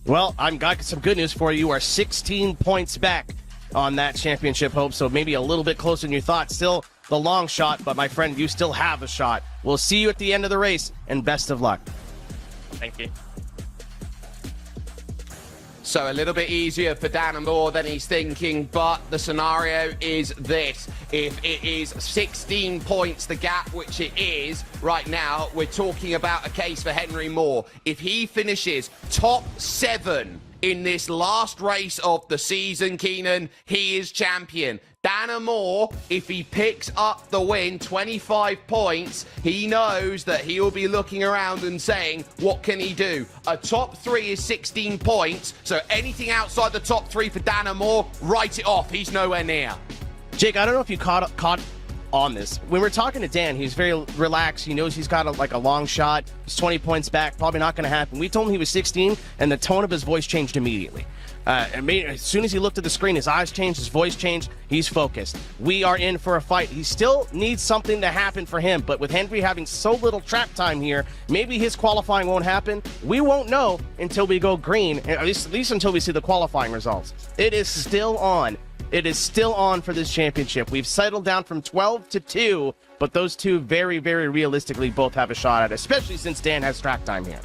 Well, I've got some good news for you. You are 16 points back on that championship hope, so maybe a little bit closer than you thought. Still the long shot, but my friend, you still have a shot. We'll see you at the end of the race, and best of luck. Thank you. So a little bit easier for Dan Moore than he's thinking, but the scenario is this. If it is 16 points, the gap, which it is right now, we're talking about a case for Henry Moore. If he finishes top 7 in this last race of the season, Keenan, he is champion. Dan Amore, if he picks up the win, 25 points, he knows that he'll be looking around and saying, what can he do? A top 3 is 16 points, so anything outside the top 3 for Dan Amore, write it off. He's nowhere near. Jake, I don't know if you caught on this. When we're talking to Dan, he's very relaxed. He knows he's got a long shot. He's 20 points back. Probably not going to happen. We told him he was 16, and the tone of his voice changed immediately. As soon as he looked at the screen, his eyes changed, his voice changed. He's focused. We are in for a fight. He still needs something to happen for him, but with Henry having so little track time here, maybe his qualifying won't happen. We won't know until we go green, at least until we see the qualifying results. It is still on. It is still on for this championship. We've settled down from 12 to 2, but those two very, very realistically both have a shot at it, especially since Dan has track time here.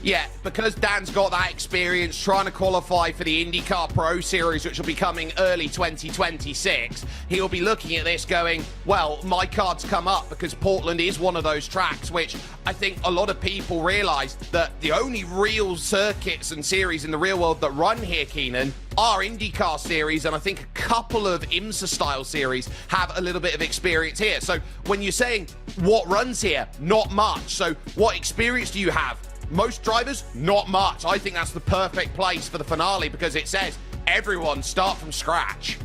Yeah, because Dan's got that experience trying to qualify for the IndyCar Pro Series, which will be coming early 2026, he'll be looking at this going, well, my card's come up because Portland is one of those tracks, which I think a lot of people realize that the only real circuits and series in the real world that run here, Keenan, are IndyCar series, and I think a couple of IMSA-style series have a little bit of experience here. So when you're saying what runs here, not much. So what experience do you have? Most drivers, not much. I think that's the perfect place for the finale because it says everyone start from scratch.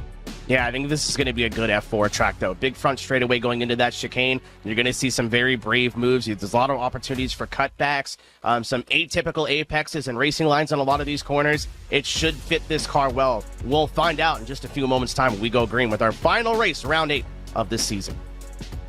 Yeah, I think this is going to be a good F4 track, though. Big front straightaway going into that chicane. You're going to see some very brave moves. There's a lot of opportunities for cutbacks, some atypical apexes and racing lines on a lot of these corners. It should fit this car well. We'll find out in just a few moments' time when we go green with our final race, round 8 of this season.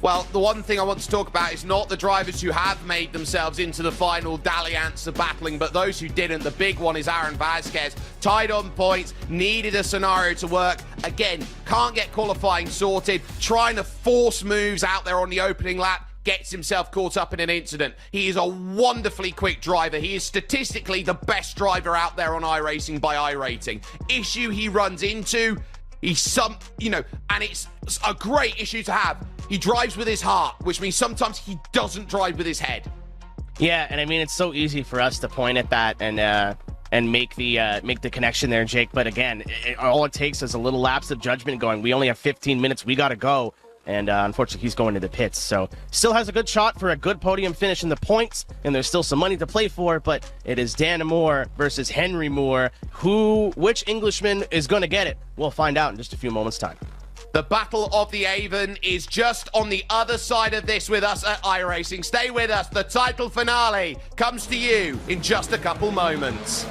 Well, the one thing I want to talk about is not the drivers who have made themselves into the final dalliance of battling, but those who didn't. The big one is Aaron Vasquez. Tied on points, needed a scenario to work. Again, can't get qualifying sorted, trying to force moves out there on the opening lap. Gets himself caught up in an incident. He is a wonderfully quick driver. He is statistically the best driver out there on iRacing by iRating. Issue he runs into, and it's a great issue to have. He drives with his heart, which means sometimes he doesn't drive with his head. Yeah, and I mean, it's so easy for us to point at that and make the connection there, Jake. But again, all it takes is a little lapse of judgment going, we only have 15 minutes, we got to go. And unfortunately, he's going to the pits. So still has a good shot for a good podium finish in the points, and there's still some money to play for, but it is Dan Amore versus Henry Moore. Which Englishman is going to get it? We'll find out in just a few moments' time. The Battle of the Avon is just on the other side of this with us at iRacing. Stay with us. The title finale comes to you in just a couple moments.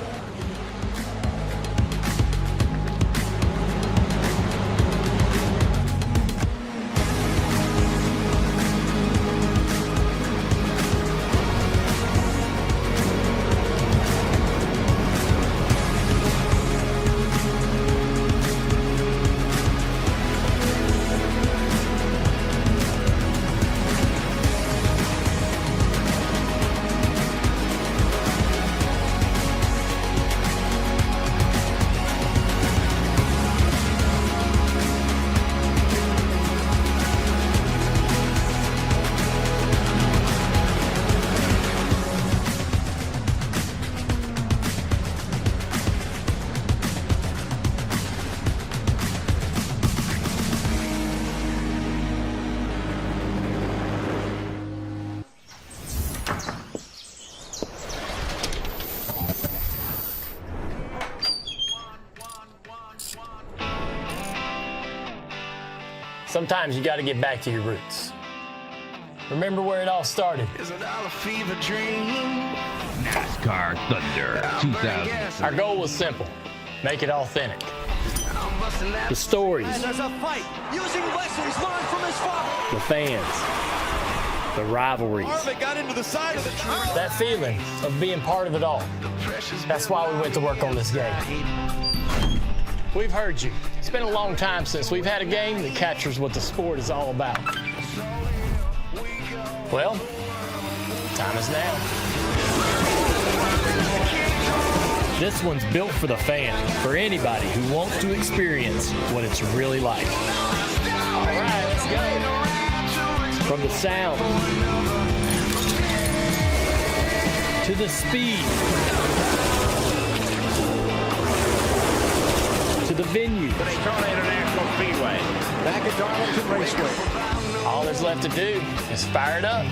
Sometimes you got to get back to your roots. Remember where it all started. Is it all a fever dream? NASCAR Thunder 2000. Our goal was simple. Make it authentic. The stories. There's a fight using Wesley's line from his father. The fans. The rivalries. Got into the side of the tree. That feeling of being part of it all. That's why we went to work on this game. We've heard you. It's been a long time since we've had a game that captures what the sport is all about. Well, time is now. This one's built for the fan, for anybody who wants to experience what it's really like. All right, let's go. From the sound to the speed the venue. The Daytona International Speedway. Back at Darlington Raceway. All there's left to do is fire it up.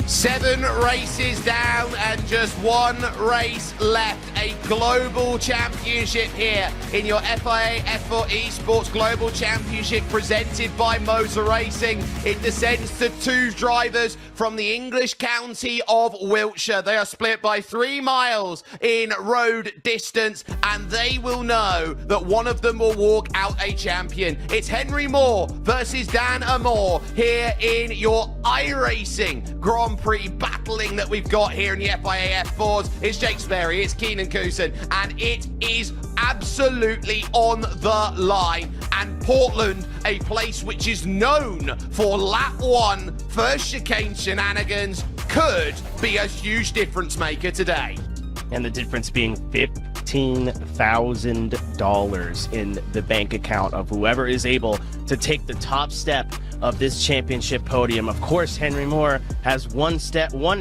Seven races down and just one race left. A global championship here in your FIA F4 Esports Global Championship presented by Motor Racing. It descends to two drivers from the English county of Wiltshire. They are split by 3 miles in road distance, and they will know that one of them will walk out a champion. It's Henry Moore versus Dan Amore here in your iRacing Grand Prix battling that we've got here in the FIA F4s. It's Jake Sperry, it's Keenan Cousin, and it is absolutely on the line. And Portland, a place which is known for lap 1 first chicane shenanigans, could be a huge difference maker today. And the difference being $15,000 in the bank account of whoever is able to take the top step of this championship podium. Of course, Henry Moore has one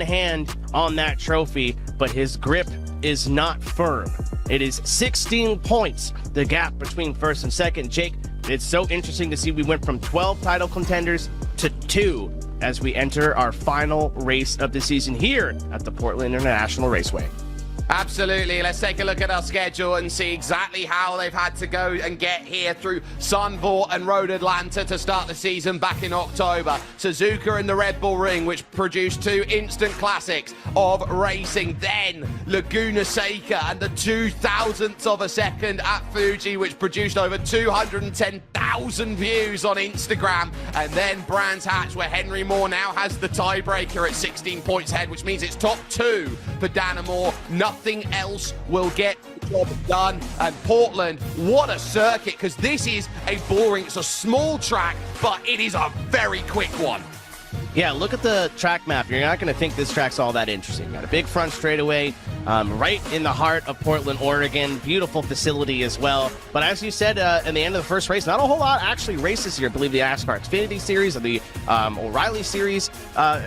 hand on that trophy, but his grip is not firm. It is 16 points, the gap between first and second. Jake, it's so interesting to see we went from 12 title contenders to 2 as we enter our final race of the season here at the Portland International Raceway. Absolutely. Let's take a look at our schedule and see exactly how they've had to go and get here through Sunville and Road Atlanta to start the season back in October. Suzuka and the Red Bull Ring, which produced 2 instant classics of racing. Then Laguna Seca and the 2,000th of a second at Fuji, which produced over 210,000 views on Instagram. And then Brands Hatch, where Henry Moore now has the tiebreaker at 16 points ahead, which means it's top 2 for Dan Amore. Nothing else will get the job done. And Portland, what a circuit, because this is a boring, it's a small track, but it is a very quick one. Yeah, look at the track map. You're not going to think this track's all that interesting. Got a big front straightaway right in the heart of Portland, Oregon. Beautiful facility as well. But as you said in the end of the first race, not a whole lot actually races here. I believe the NASCAR Xfinity Series or the O'Reilly Series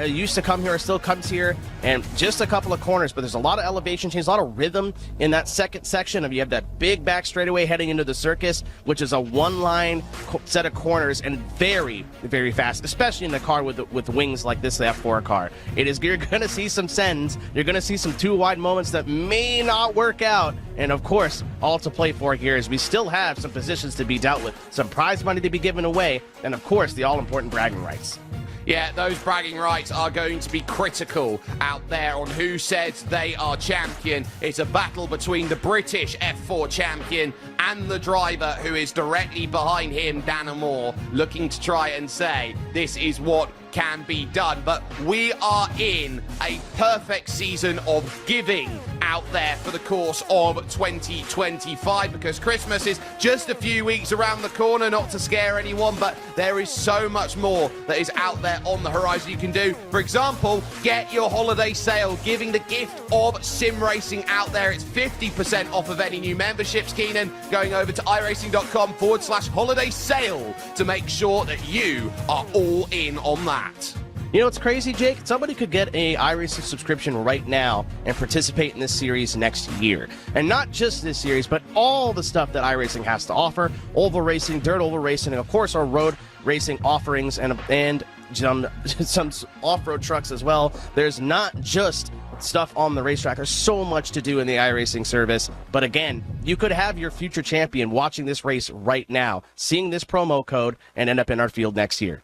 used to come here or still comes here. And just a couple of corners, but there's a lot of elevation change, a lot of rhythm in that second section. Of you have that big back straightaway heading into the circus, which is a one-line set of corners and very, very fast, especially in the car with wings like this, the F4 car. You're going to see some sends. You're going to see some too wide moments that may not work out. And of course, all to play for here is we still have some positions to be dealt with, some prize money to be given away, and of course, the all-important bragging rights. Yeah, those bragging rights are going to be critical out there on who says they are champion. It's a battle between the British F4 champion and the driver who is directly behind him, Dan Moore, looking to try and say this is what can be done. But we are in a perfect season of giving out there for the course of 2025, because Christmas is just a few weeks around the corner, not to scare anyone, but there is so much more that is out there on the horizon you can do. For example, get your holiday sale, giving the gift of sim racing out there. It's 50% off of any new memberships, Keenan, going over to iRacing.com/holiday sale to make sure that you are all in on that. You know what's crazy, Jake? Somebody could get a iRacing subscription right now and participate in this series next year. And not just this series, but all the stuff that iRacing has to offer. Oval racing, dirt oval racing, and of course our road racing offerings and some off-road trucks as well. There's not just stuff on the racetrack. There's so much to do in the iRacing service. But again, you could have your future champion watching this race right now, seeing this promo code, and end up in our field next year.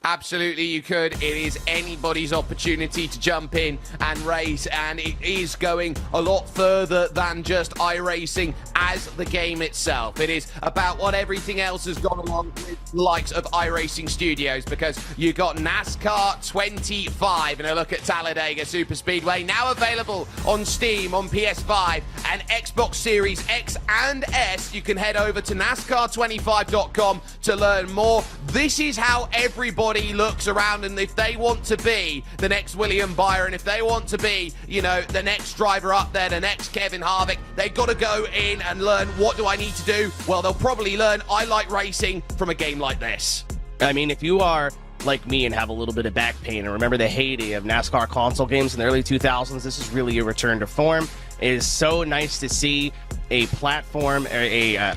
Absolutely, you could. It is anybody's opportunity to jump in and race, and it is going a lot further than just iRacing as the game itself. It is about what everything else has gone along with the likes of iRacing Studios, because you got NASCAR 25 and a look at Talladega Superspeedway, now available on Steam, on PS5 and Xbox Series X and S. You can head over to NASCAR25.com to learn more. This is how everybody looks around, and if they want to be the next William Byron, if they want to be, the next driver up there, the next Kevin Harvick, they've got to go in and learn, what do I need to do? Well, they'll probably learn I like racing from a game like this. I mean, if you are like me and have a little bit of back pain and remember the heyday of NASCAR console games in the early 2000s, this is really a return to form. It is so nice to see a platform, a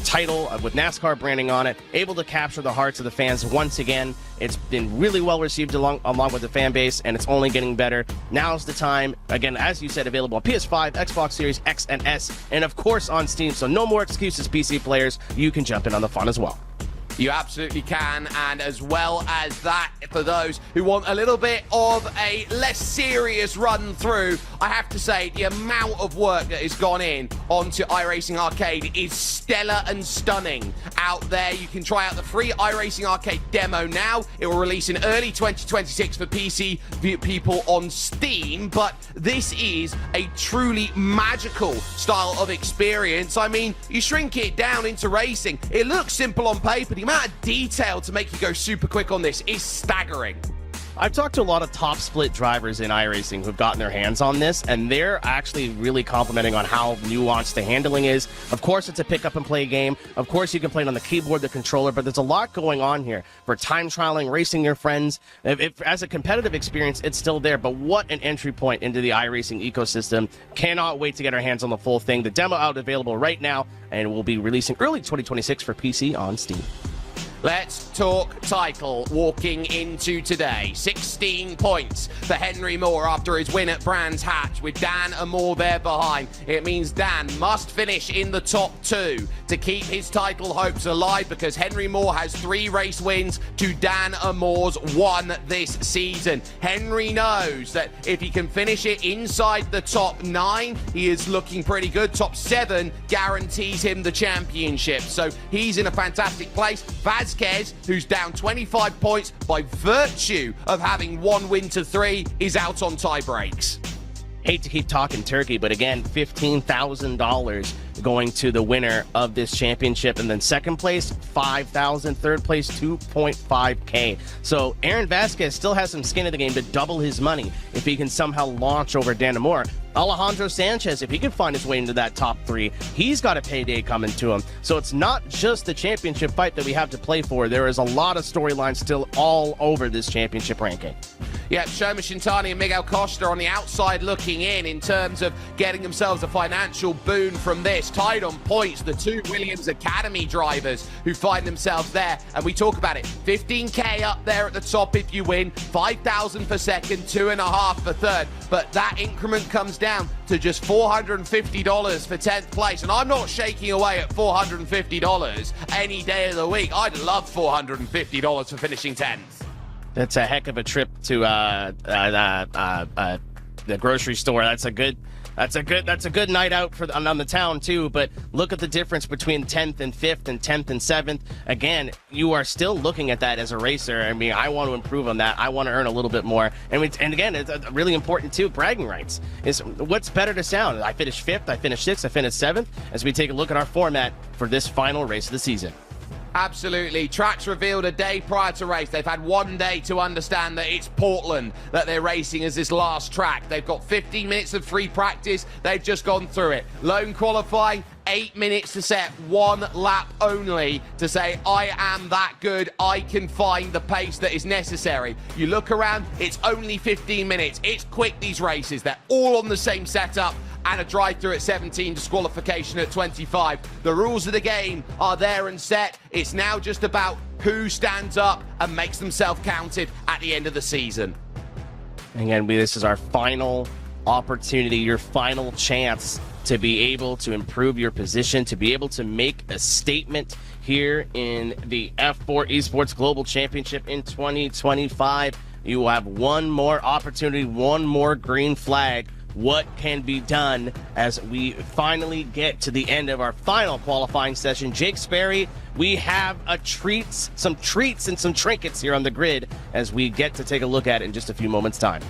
title with NASCAR branding on it, able to capture the hearts of the fans once again. It's been really well received along with the fan base, and it's only getting better. Now's the time. Again, as you said, available on PS5, Xbox Series X and S, and of course on Steam. So no more excuses, PC players. You can jump in on the fun as well. You absolutely can, and as well as that, for those who want a little bit of a less serious run through, I have to say the amount of work that has gone in onto iRacing Arcade is stellar and stunning out there. You can try out the free iRacing Arcade demo now. It will release in early 2026 for PC people on Steam, but this is a truly magical style of experience. I mean, you shrink it down into racing. It looks simple on paper. The amount of detail to make you go super quick on this is staggering. I've talked to a lot of top split drivers in iRacing who've gotten their hands on this, and they're actually really complimenting on how nuanced the handling is. Of course, it's a pick up and play game. Of course, you can play it on the keyboard, the controller, but there's a lot going on here for time trialing, racing your friends. If as a competitive experience, it's still there, but what an entry point into the iRacing ecosystem. Cannot wait to get our hands on the full thing. The demo out available right now, and we'll be releasing early 2026 for PC on Steam. Let's talk title walking into today. 16 points for Henry Moore after his win at Brands Hatch, with Dan Moore there behind. It means Dan must finish in the top two to keep his title hopes alive, because Henry Moore has 3 race wins to Dan Moore's 1 this season. Henry knows that if he can finish it inside the top 9, he is looking pretty good. Top 7 guarantees him the championship, so he's in a fantastic place. Vasquez, who's down 25 points by virtue of having 1 win to 3, is out on tie breaks. Hate to keep talking turkey, but again, $15,000 going to the winner of this championship, and then second place $5,000, third place $2.5K. So Aaron Vasquez still has some skin in the game to double his money if he can somehow launch over Dan Moore. Alejandro Sanchez, if he can find his way into that top 3, he's got a payday coming to him. So it's not just the championship fight that we have to play for. There is a lot of storylines still all over this championship ranking. Yeah, Shoma Shintani and Miguel Costa on the outside looking in terms of getting themselves a financial boon from this. Tied on points, the 2 Williams Academy drivers who find themselves there. And we talk about it, 15K up there at the top if you win, 5,000 for second, 2.5 for third. But that increment comes down to just $450 for 10th place. And I'm not shaking away at $450 any day of the week. I'd love $450 for finishing 10th. That's a heck of a trip to the grocery store. That's a good That's a good night out on the town too. But look at the difference between 10th and 5th and 10th and 7th. Again, you are still looking at that as a racer. I mean, I want to improve on that. I want to earn a little bit more. And again, it's really important too. Bragging rights is what's better to sound. I finished 5th. I finished 6th. I finished 7th. As we take a look at our format for this final race of the season. Absolutely. Tracks revealed a day prior to race. They've had 1 day to understand that it's Portland that they're racing as this last track. They've got 15 minutes of free practice. They've just gone through it. Lone qualifying, 8 minutes to set, 1 lap only to say, I am that good. I can find the pace that is necessary. You look around, it's only 15 minutes. It's quick, these races. They're all on the same setup. And a drive-through at 17, disqualification at 25. The rules of the game are there and set. It's now just about who stands up and makes themselves counted at the end of the season. Again, this is our final opportunity, your final chance to be able to improve your position, to be able to make a statement here in the F4 Esports Global Championship in 2025. You will have one more opportunity, one more green flag. What can be done as we finally get to the end of our final qualifying session? Jake Sperry, we have some treats and some trinkets here on the grid as we get to take a look at it in just a few moments' time.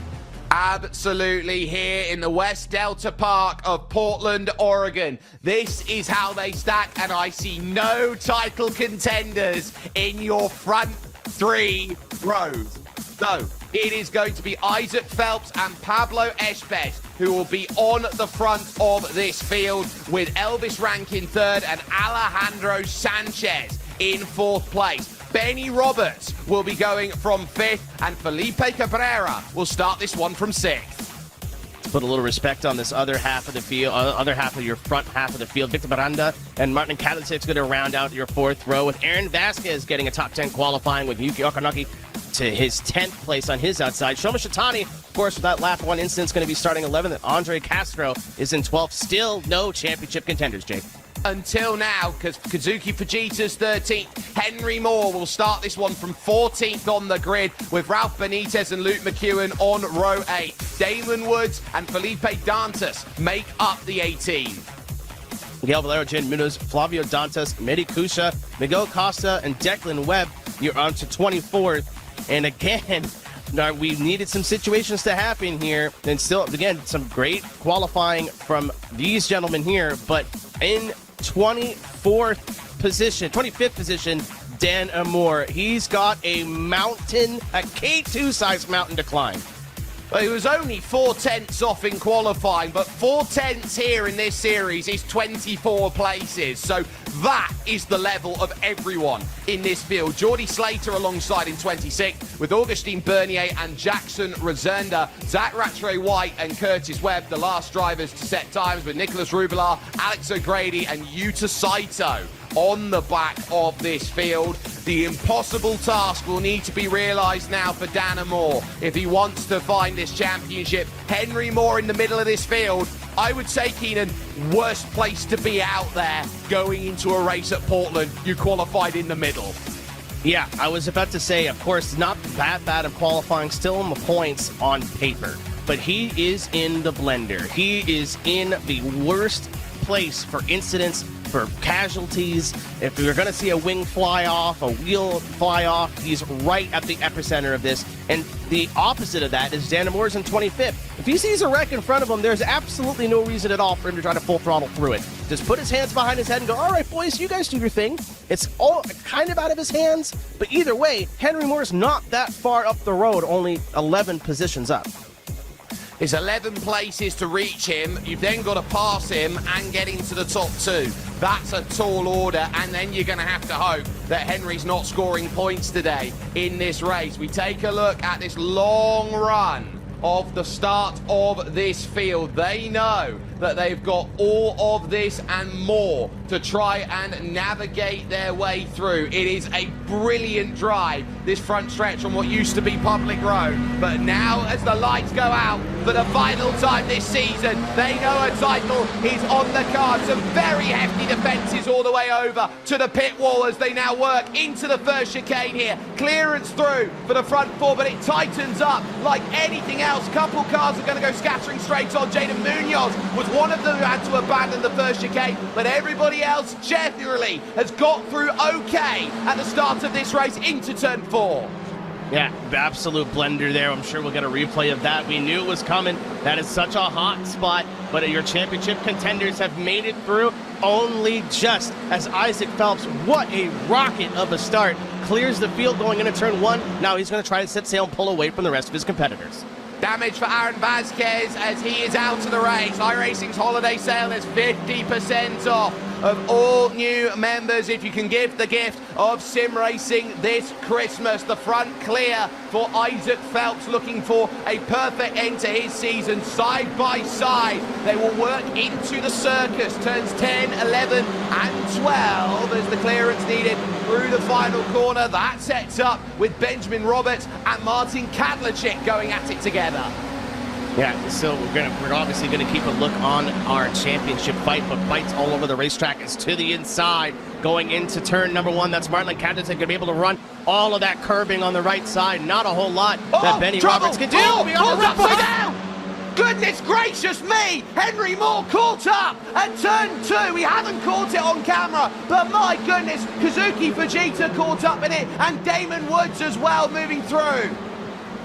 Absolutely, here in the West Delta Park of Portland, Oregon. This is how they stack, and I see no title contenders in your front 3 rows. So, it is going to be Isaac Phelps and Pablo Estes who will be on the front of this field, with Elvis Rankin 3rd and Alejandro Sanchez in 4th place. Benny Roberts will be going from 5th, and Felipe Cabrera will start this one from 6th. Put a little respect on this other half of the field, other half of your front half of the field. Victor Miranda and Martin Kalisic going to round out your 4th row, with Aaron Vasquez getting a top 10 qualifying, with Yuki Okanaki to his 10th place on his outside. Shoma Shitani, of course, with that lap 1 instance, going to be starting 11th. And Andre Castro is in 12th. Still no championship contenders, Jake. Until now, because Kazuki Fujita's 13th. Henry Moore will start this one from 14th on the grid, with Ralph Benitez and Luke McEwen on row 8. Damon Woods and Felipe Dantas make up the 18. Miguel Valero, Jen Munoz, Flavio Dantas, Medi Kusha, Miguel Costa, and Declan Webb. You're on to 24th. And again, we needed some situations to happen here. And still, again, some great qualifying from these gentlemen here. But in 25th position, Dan Amour. He's got a K2 size mountain to climb. Well, he was only 4/10 off in qualifying, but 4/10 here in this series is 24 places. So that is the level of everyone in this field. Geordie Slater alongside in 26th, with Augustine Bernier and Jackson Rosenda. Zach Rattray-White and Curtis Webb, the last drivers to set times, with Nicholas Rubilar, Alex O'Grady and Yuta Saito on the back of this field. The impossible task will need to be realised now for Dan Amour if he wants to find this championship. Henry Moore in the middle of this field. I would say, Keenan, worst place to be out there going into a race at Portland. You qualified in the middle. Yeah, I was about to say, of course, not that bad of qualifying, still in the points on paper. But he is in the blender. He is in the worst place for incidents, for casualties. If we're going to see a wing fly off, a wheel fly off, he's right at the epicenter of this. And the opposite of that is Dan Amour's in 25th. If he sees a wreck in front of him, there's absolutely no reason at all for him to try to full throttle through it. Just put his hands behind his head and go, all right, boys, you guys do your thing. It's all kind of out of his hands. But either way, Henry Moore's not that far up the road, only 11 positions up. It's 11 places to reach him. You've then got to pass him and get into the top 2. That's a tall order, and then you're going to have to hope that Henry's not scoring points today in this race. We take a look at this long run of the start of this field. They know that they've got all of this and more to try and navigate their way through. It is a brilliant drive, this front stretch on what used to be public road. But now, as the lights go out for the final time this season, they know a title is on the card. Some very hefty defences all the way over to the pit wall as they now work into the first chicane here. Clearance through for the front four, but it tightens up like anything else. Couple cars are going to go scattering straight on. Jaden Munoz was one of them who had to abandon the first chicane, but everybody else generally has got through okay at the start of this race into turn 4. Yeah, absolute blender there. I'm sure we'll get a replay of that. We knew it was coming. That is such a hot spot, but your championship contenders have made it through only just as Isaac Phelps, what a rocket of a start, clears the field going into turn 1. Now he's going to try to set sail and pull away from the rest of his competitors. Damage for Aaron Vasquez as he is out of the race. iRacing's holiday sale is 50% off of all new members if you can give the gift of sim racing this Christmas. The front clear for Isaac Phelps, looking for a perfect end to his season. Side by side, they will work into the circus. Turns 10, 11 and 12 as the clearance needed through the final corner. That sets up with Benjamin Roberts and Martin Kadlacik going at it together. Yeah, so we're obviously going to keep a look on our championship fight, but fights all over the racetrack is to the inside. Going into turn number 1, that's Martin Kadlacik going to be able to run all of that curbing on the right side. Not a whole lot that Benny Roberts can do. Upside down! Goodness gracious me! Henry Moore caught up at turn 2. We haven't caught it on camera, but my goodness, Kazuki Fujita caught up in it, and Damon Woods as well moving through.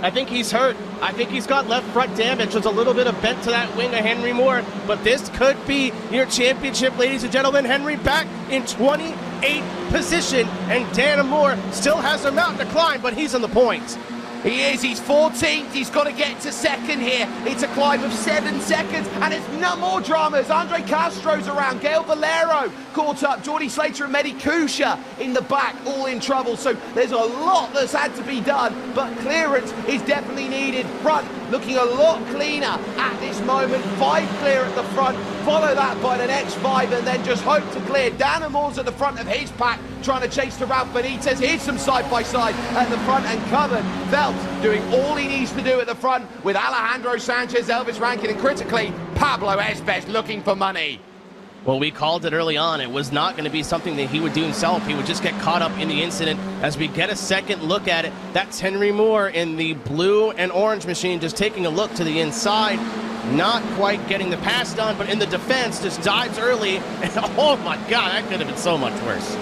I think he's hurt. I think he's got left front damage. There's a little bit of bent to that wing of Henry Moore, but this could be your championship, ladies and gentlemen. Henry back in 28th position, and Dan Moore still has a mountain to climb, but he's on the points. He is, he's 14th, he's got to get to second here. It's a climb of 7 seconds, and it's no more dramas. Andre Castro's around, Gail Valero caught up, Geordie Slater and Mehdi Kusha in the back, all in trouble. So there's a lot that's had to be done, but clearance is definitely needed. Front looking a lot cleaner at this moment. 5 clear at the front, follow that by the next 5, and then just hope to clear. Dan Moore's at the front of his pack, trying to chase to Ralph Benitez. Here's some side-by-side at the front and covered. Phelps doing all he needs to do at the front with Alejandro Sanchez, Elvis Rankin, and critically, Pablo Esbes looking for money. Well, we called it early on. It was not going to be something that he would do himself. He would just get caught up in the incident. As we get a second look at it, that's Henry Moore in the blue and orange machine just taking a look to the inside. Not quite getting the pass done, but in the defense, just dives early. And oh my God, that could have been so much worse.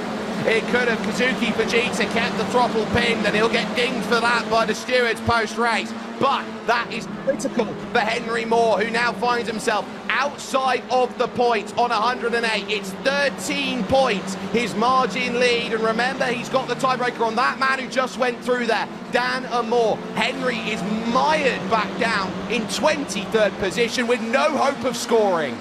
It could have. Kazuki Fujita kept the throttle pinned, and he'll get dinged for that by the stewards post-race. But that is critical for Henry Moore, who now finds himself outside of the points on 108. It's 13 points, his margin lead. And remember, he's got the tiebreaker on that man who just went through there, Dan Moore. Henry is mired back down in 23rd position with no hope of scoring.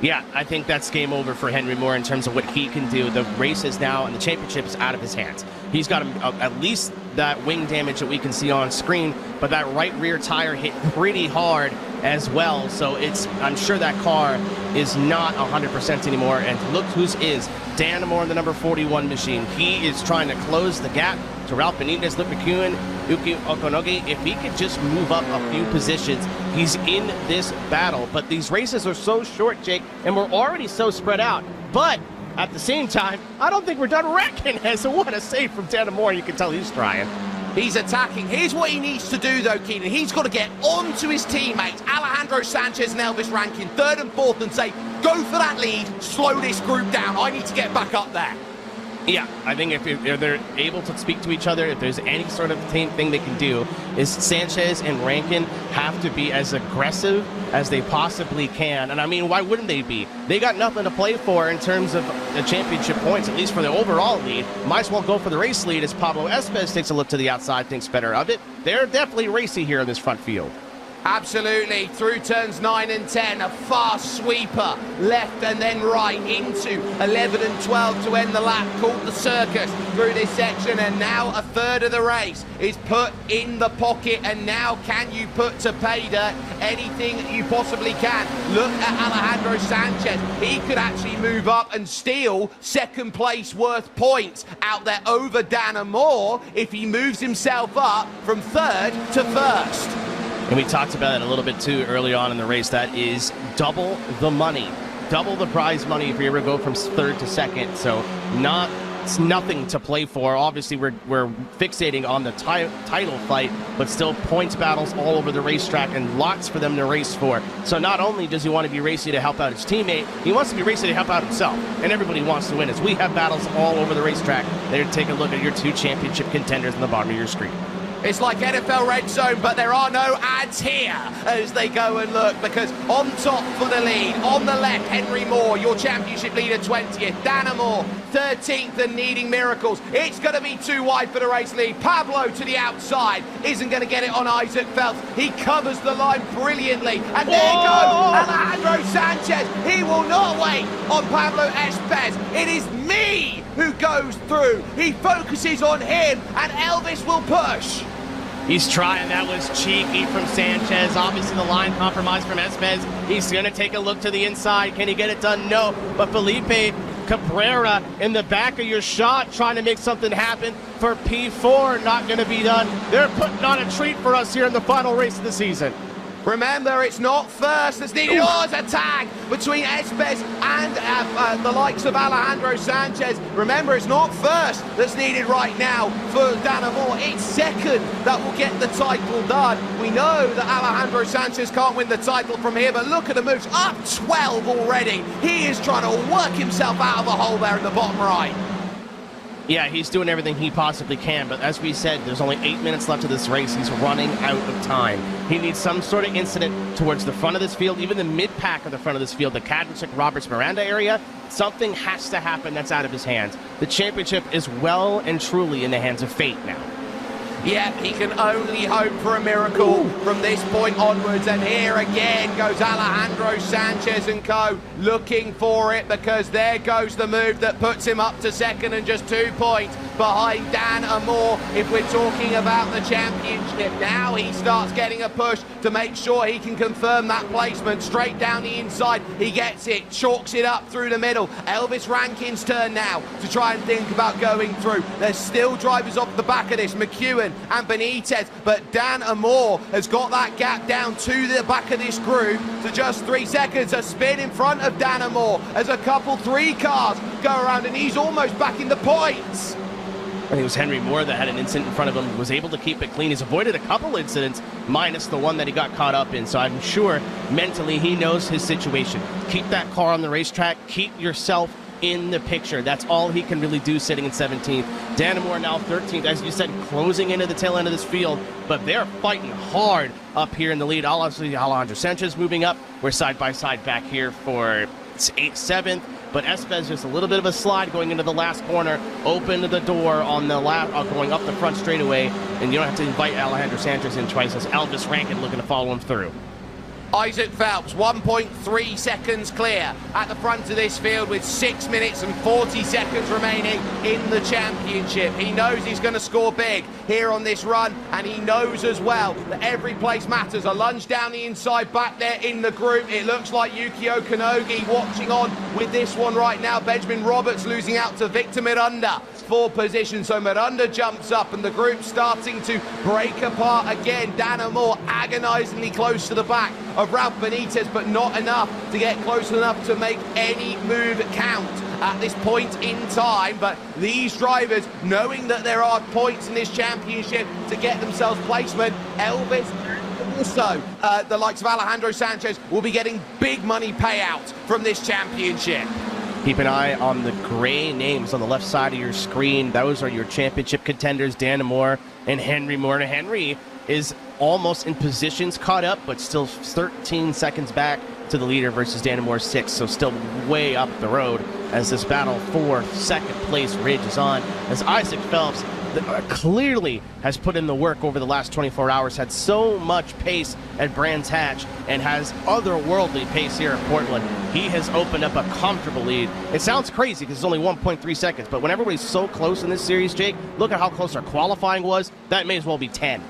Yeah, I think that's game over for Henry Moore in terms of what he can do. The race is now, and the championship is out of his hands. He's got at least that wing damage that we can see on screen, but that right rear tire hit pretty hard as well. So I'm sure that car is not 100% anymore. And look whose is. Dan Moore in the number 41 machine. He is trying to close the gap to Ralph Benitez, Luke McEwen, Yuki Okonogi. If he could just move up a few positions, he's in this battle. But these races are so short, Jake, and we're already so spread out. But at the same time, I don't think we're done wrecking. So what a save from Dan Moore. You can tell he's trying. He's attacking. Here's what he needs to do, though, Keenan. He's got to get on to his teammates, Alejandro Sanchez and Elvis Rankin, 3rd and 4th, and say, go for that lead, slow this group down. I need to get back up there. Yeah, I think if they're able to speak to each other, if there's any sort of thing they can do, is Sanchez and Rankin have to be as aggressive as they possibly can. And I mean, why wouldn't they be? They got nothing to play for in terms of the championship points, at least for the overall lead. Might as well go for the race lead as Pablo Esbes takes a look to the outside, thinks better of it. They're definitely racy here in this front field. Absolutely, through turns 9 and 10, a fast sweeper, left and then right into 11 and 12 to end the lap, called the circus through this section, and now a third of the race is put in the pocket, and now can you put to pay dirt anything you possibly can? Look at Alejandro Sanchez, he could actually move up and steal second place worth points out there over Dan Amor if he moves himself up from third to first. And we talked about it a little bit too early on in the race. That is double the money, double the prize money if you ever go from third to second. So it's nothing to play for. Obviously, we're fixating on the title fight, but still points battles all over the racetrack and lots for them to race for. So not only does he want to be racing to help out his teammate, he wants to be racing to help out himself. And everybody wants to win as we have battles all over the racetrack. There, take a look at your 2 championship contenders in the bottom of your screen. It's like NFL Red Zone, but there are no ads here as they go and look, because on top for the lead, on the left, Henry Moore, your championship leader, 20th. Dan Amor, 13th and needing miracles. It's going to be too wide for the race lead. Pablo to the outside, isn't going to get it on Isaac Phelps. He covers the line brilliantly. And there goes Alejandro Sanchez. He will not wait on Pablo Espez. It is me who goes through. He focuses on him, and Elvis will push. He's trying. That was cheeky from Sanchez. Obviously, the line compromise from Espez. He's going to take a look to the inside. Can he get it done? No. But Felipe Cabrera in the back of your shot trying to make something happen for P4. Not going to be done. They're putting on a treat for us here in the final race of the season. Remember, it's not first that's needed. Oh, it's a tag between Espez and the likes of Alejandro Sanchez. Remember, it's not first that's needed right now for Dan Amor. It's second that will get the title done. We know that Alejandro Sanchez can't win the title from here, but look at the moves. Up 12 already. He is trying to work himself out of a hole there in the bottom right. Yeah, he's doing everything he possibly can, but as we said, there's only 8 minutes left of this race. He's running out of time. He needs some sort of incident towards the front of this field, even the mid-pack of the front of this field, the Kadlachik, Roberts, Miranda area. Something has to happen that's out of his hands. The championship is well and truly in the hands of fate now. Yep, he can only hope for a miracle from this point onwards. And here again goes Alejandro Sanchez and co. looking for it, because there goes the move that puts him up to second and just 2 points behind Dan Amor. If we're talking about the championship, now he starts getting a push to make sure he can confirm that placement. Straight down the inside, he gets it, chalks it up through the middle. Elvis Rankin's turn now to try and think about going through. There's still drivers off the back of this, McEwen and Benitez, but Dan Amor has got that gap down to the back of this group to just 3 seconds. A spin in front of Dan Amor as a couple 3 cars go around, and he's almost back in the points. I think it was Henry Moore that had an incident in front of him, was able to keep it clean. He's avoided a couple incidents, minus the one that he got caught up in. So I'm sure mentally he knows his situation. Keep that car on the racetrack. Keep yourself in the picture. That's all he can really do sitting in 17th. Dan Amor now 13th, as you said, closing into the tail end of this field, but they're fighting hard up here in the lead. Obviously, Alejandro Sanchez moving up. We're side by side back here for 7th. But Espez just a little bit of a slide going into the last corner. Open the door on the going up the front straightaway, and you don't have to invite Alejandro Sanchez in twice as Elvis Rankin looking to follow him through. Isaac Phelps, 1.3 seconds clear at the front of this field with 6 minutes and 40 seconds remaining in the championship. He knows he's going to score big here on this run, and he knows as well that every place matters. A lunge down the inside back there in the group. It looks like Yukio Kanogi watching on with this one right now. Benjamin Roberts losing out to Victor Miranda for position. So Miranda jumps up and the group starting to break apart again. Dan Amor agonizingly close to the back of Ralph Benitez, but not enough to get close enough to make any move count at this point in time. But these drivers, knowing that there are points in this championship to get themselves placement, Elvis, also the likes of Alejandro Sanchez will be getting big money payouts from this championship. Keep an eye on the gray names on the left side of your screen. Those are your championship contenders, Dan Amor and Henry Moore. Henry is almost in positions caught up, but still 13 seconds back to the leader versus Dan Amor 6, so still way up the road as this battle for second place rages on, as Isaac Phelps clearly has put in the work over the last 24 hours, had so much pace at Brands Hatch, and has otherworldly pace here at Portland. He has opened up a comfortable lead. It sounds crazy because it's only 1.3 seconds, but when everybody's so close in this series, Jake, look at how close our qualifying was. That may as well be 10.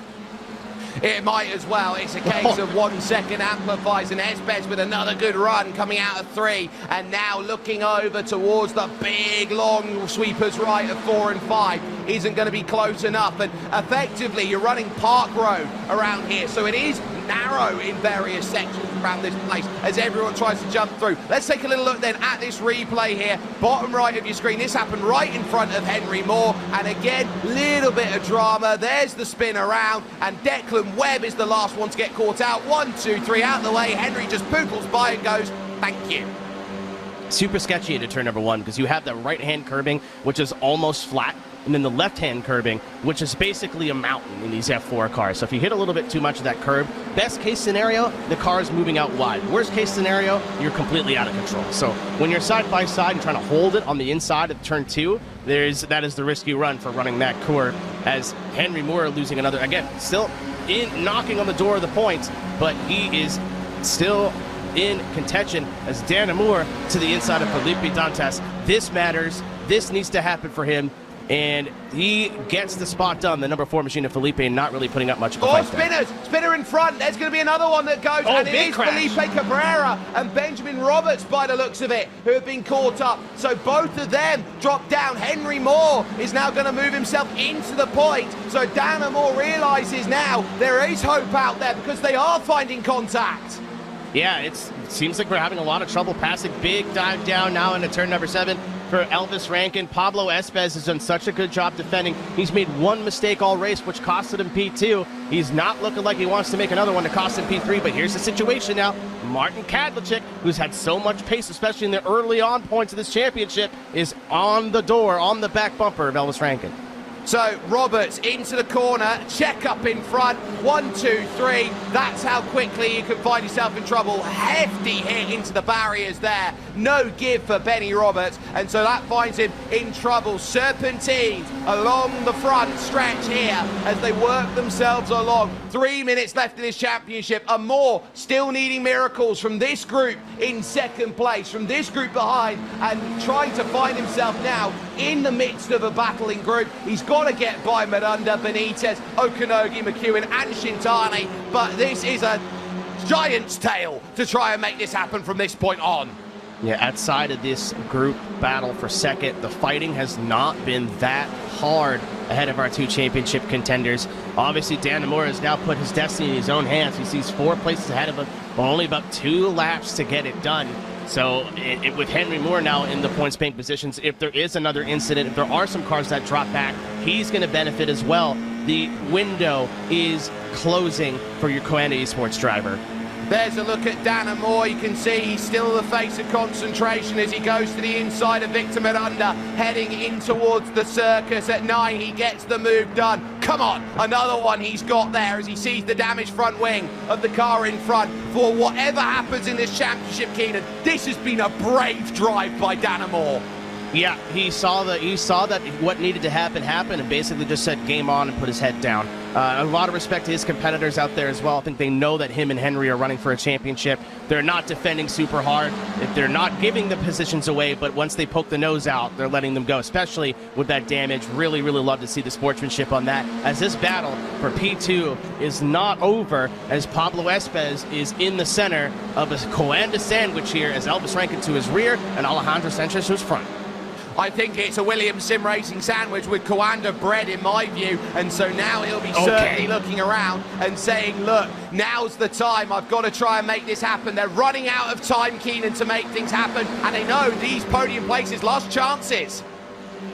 It might as well. It's a case of 1 second amplifies, and Espes with another good run coming out of 3, and now looking over towards the big long sweepers right of 4 and 5 isn't going to be close enough. And effectively you're running Park Road around here, so it is narrow in various sections around this place as everyone tries to jump through. Let's take a little look then at this replay here, bottom right of your screen. This happened right in front of Henry Moore, and again, little bit of drama. There's the spin around, and Declan Webb is the last one to get caught out. 1, 2, 3 out the way. Henry just poodles by and goes, thank you. Super sketchy into turn number 1 because you have the right-hand curbing, which is almost flat, and then the left-hand curbing, which is basically a mountain in these F4 cars. So if you hit a little bit too much of that curb, best case scenario, the car is moving out wide. Worst case scenario, you're completely out of control. So when you're side by side and trying to hold it on the inside of turn 2, that is the risk you run for running that curb, as Henry Moore losing another, again, still knocking on the door of the points, but he is still in contention as Dan Moore to the inside of Felipe Dantas. This matters. This needs to happen for him. And he gets the spot done, the number 4 machine of Felipe, and not really putting up much of a fight there. Spinner in front. There's going to be another one that goes, and it is crash. Felipe Cabrera and Benjamin Roberts, by the looks of it, who have been caught up. So both of them drop down. Henry Moore is now going to move himself into the point. So Dana Moore realizes now there is hope out there because they are finding contact. Yeah, it seems like we're having a lot of trouble passing. Big dive down now into turn number 7 for Elvis Rankin. Pablo Espes has done such a good job defending. He's made one mistake all race, which costed him P2. He's not looking like he wants to make another one to cost him P3, but here's the situation now. Martin Kadlicek, who's had so much pace, especially in the early on points of this championship, is on the door, on the back bumper of Elvis Rankin. So Roberts into the corner, check up in front, 1, 2, 3. That's how quickly you can find yourself in trouble. Hefty hit into the barriers there. No give for Benny Roberts, and so that finds him in trouble. Serpentines along the front stretch here as they work themselves along. 3 minutes left in this championship, and Moore still needing miracles from this group in second place, from this group behind, and trying to find himself now in the midst of a battling group. He's got to get by Miranda, Benitez, Okanogi, McEwen, and Shintani, but this is a giant's tale to try and make this happen from this point on. Yeah, outside of this group battle for second, the fighting has not been that hard ahead of our 2 championship contenders. Obviously, Dan Moore has now put his destiny in his own hands. He sees 4 places ahead of him, but only about 2 laps to get it done. So with Henry Moore now in the points bank positions, if there is another incident, if there are some cars that drop back, he's going to benefit as well. The window is closing for your Coanda Esports driver. There's a look at Dana Moore. You can see he's still the face of concentration as he goes to the inside of Victor Miranda, heading in towards the circus. At 9, he gets the move done. Come on, another one he's got there as he sees the damaged front wing of the car in front. For whatever happens in this championship, Keenan, this has been a brave drive by Dana Moore. Yeah, he saw that what needed to happen happened, and basically just said game on and put his head down. A lot of respect to his competitors out there as well. I think they know that him and Henry are running for a championship. They're not defending super hard. They're not giving the positions away, but once they poke the nose out, they're letting them go, especially with that damage. Really, really love to see the sportsmanship on that, as this battle for P2 is not over, as Pablo Espes is in the center of a Coanda sandwich here, as Elvis Rankin to his rear and Alejandro Sanchez to his front. I think it's a Williams Sim Racing sandwich with Coanda bread in my view, and so now he'll be certainly looking around and saying, look, now's the time, I've got to try and make this happen. They're running out of time, Keenan, to make things happen, and they know these podium places, last chances.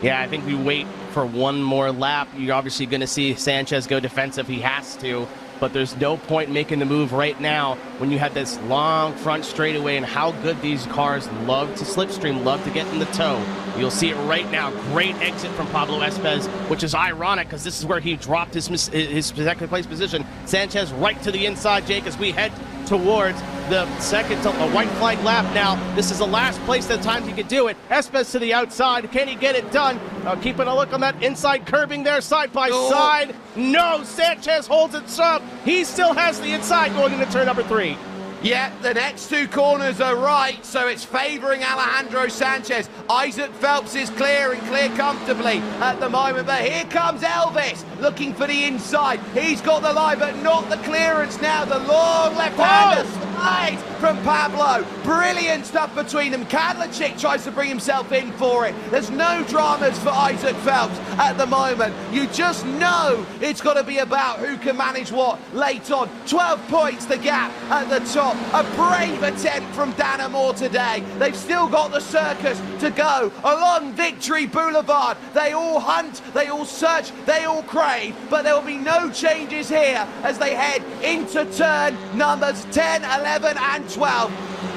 Yeah, I think we wait for one more lap. You're obviously going to see Sanchez go defensive. He has to. But there's no point making the move right now when you have this long front straightaway and how good these cars love to slipstream, love to get in the toe. You'll see it right now. Great exit from Pablo Espes, which is ironic because this is where he dropped his second place position. Sanchez right to the inside, Jake, as we head towards the second to a white flag lap now. This is the last place that times he could do it. Espes to the outside. Can he get it done? Keeping a look on that inside curbing there, side by side. No, Sanchez holds it up. He still has the inside going into turn number 3. Yeah, the next 2 corners are right, so it's favouring Alejandro Sanchez. Isaac Phelps is clear and clear comfortably at the moment, but here comes Elvis looking for the inside. He's got the line, but not the clearance now. The long left-hander slides from Pablo. Brilliant stuff between them. Kadlecic tries to bring himself in for it. There's no dramas for Isaac Phelps at the moment. You just know it's got to be about who can manage what late on. 12 points the gap at the top. A brave attempt from Dan Amor today. They've still got the circus to go along Victory Boulevard. They all hunt, they all search, they all crave, but there will be no changes here as they head into turn numbers 10, 11 and 12.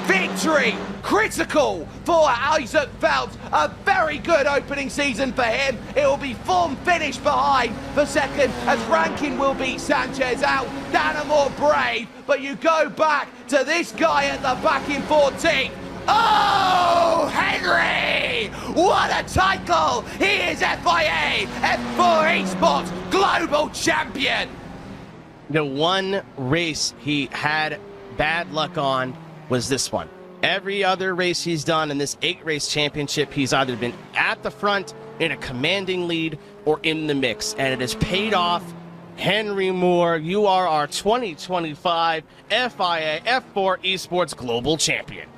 Victory critical for Isaac Phelps. A very good opening season for him. It will be form finish behind for second as Rankin will beat Sanchez out. Dan Amor brave, but you go back to this guy at the back in 14th. Oh, Henry! What a title! He is FIA F4 Esports Global Champion. The one race he had bad luck on was this one. Every other race he's done in this 8-race championship, he's either been at the front in a commanding lead or in the mix, and it has paid off. Henry Moore, you are our 2025 FIA F4 Esports Global Champion.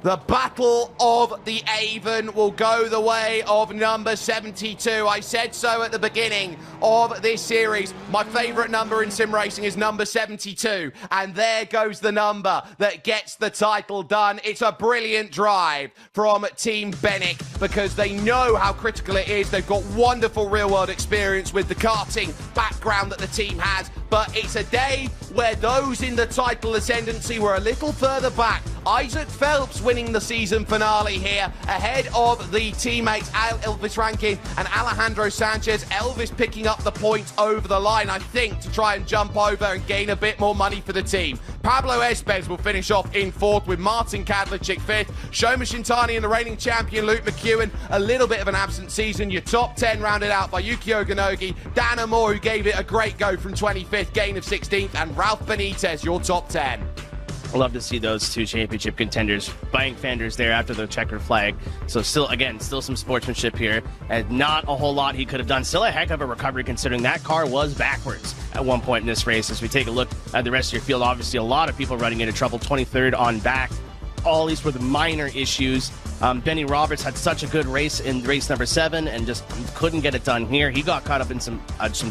The Battle of the Avon will go the way of number 72. I said so at the beginning of this series. My favourite number in sim racing is number 72. And there goes the number that gets the title done. It's a brilliant drive from Team Bennick because they know how critical it is. They've got wonderful real-world experience with the karting background that the team has. But it's a day where those in the title ascendancy were a little further back. Isaac Phelps winning the season finale here ahead of the teammates Elvis Rankin and Alejandro Sanchez. Elvis picking up the points over the line, I think, to try and jump over and gain a bit more money for the team. Pablo Espes will finish off in 4th with Martin Kadlecic 5th. Shoma Shintani and the reigning champion Luke McEwen, a little bit of an absent season. Your top 10 rounded out by Yukio Ganogi, Dan Amor, who gave it a great go from 25th, gain of 16th, and Ralph Benitez, your top 10. I love to see those 2 championship contenders buying fenders there after the checkered flag. So still some sportsmanship here, and not a whole lot he could have done. Still a heck of a recovery considering that car was backwards at one point in this race. As we take a look at the rest of your field, obviously a lot of people running into trouble. 23rd on back. All these were the minor issues. Benny Roberts had such a good race in race number 7 and just couldn't get it done here. He got caught up in some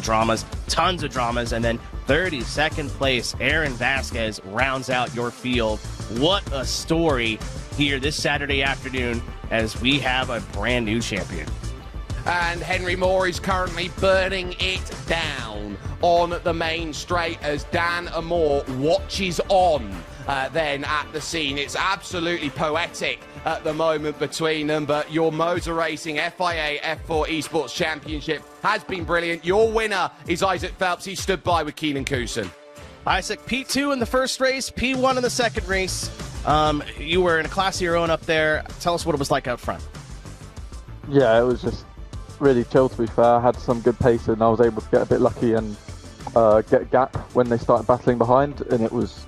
dramas, tons of dramas, and then 32nd place, Aaron Vasquez rounds out your field. What a story here this Saturday afternoon as we have a brand new champion. And Henry Moore is currently burning it down on the main straight as Dan Amor watches on then at the scene. It's absolutely poetic at the moment between them, but your Motor Racing FIA F4 Esports Championship has been brilliant. Your winner is Isaac Phelps. He stood by with Keenan Kusin. Isaac, P2 in the first race, P1 in the second race. You were in a class of your own up there. Tell us what it was like out front. Yeah, it was just really chill, to be fair. I had some good pace and I was able to get a bit lucky and get a gap when they started battling behind, and it was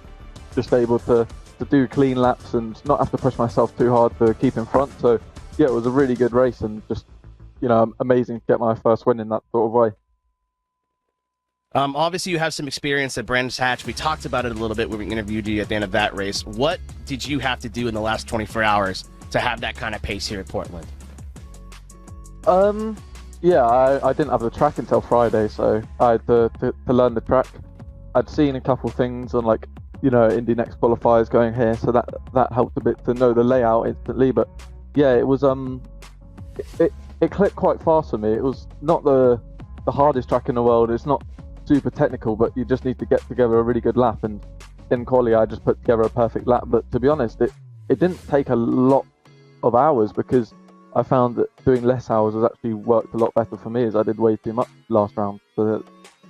just able to do clean laps and not have to push myself too hard to keep in front. So yeah, it was a really good race and just, you know, amazing to get my first win in that sort of way. Obviously you have some experience at Brands Hatch. We talked about it a little bit when we interviewed you at the end of that race. What did you have to do in the last 24 hours to have that kind of pace here at Portland? Yeah, I didn't have the track until Friday, so I had to learn the track. I'd seen a couple things on, like, you know, Indy Next qualifiers going here, so that helped a bit to know the layout instantly. But yeah, it was it clicked quite fast for me. It was not the hardest track in the world. It's not super technical, but you just need to get together a really good lap. And in quali, I just put together a perfect lap. But to be honest, it didn't take a lot of hours because I found that doing less hours has actually worked a lot better for me, as I did way too much last round. So that,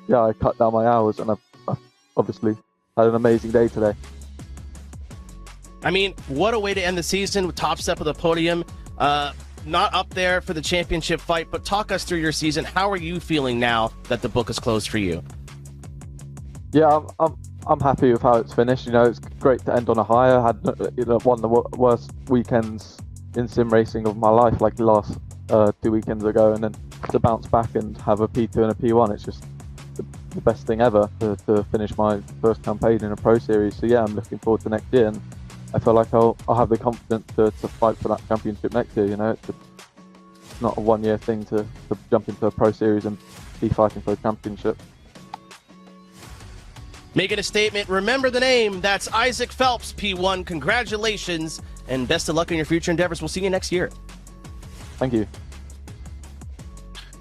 yeah, I cut down my hours and I've obviously had an amazing day today. I mean, what a way to end the season with top step of the podium. Not up there for the championship fight, but talk us through your season. How are you feeling now that the book is closed for you? Yeah, I'm happy with how it's finished. You know, it's great to end on a high. I had one of the worst weekends in sim racing of my life, like the last 2 weekends ago, and then to bounce back and have a P2 and a P1, it's just the best thing ever to finish my first campaign in a pro series. So yeah, I'm looking forward to next year, and I feel like I'll have the confidence to fight for that championship next year. You know, it's not a 1 year thing to jump into a pro series and be fighting for a championship. Making a statement, remember the name. That's Isaac Phelps, P1. Congratulations, and best of luck in your future endeavors. We'll see you next year. Thank you.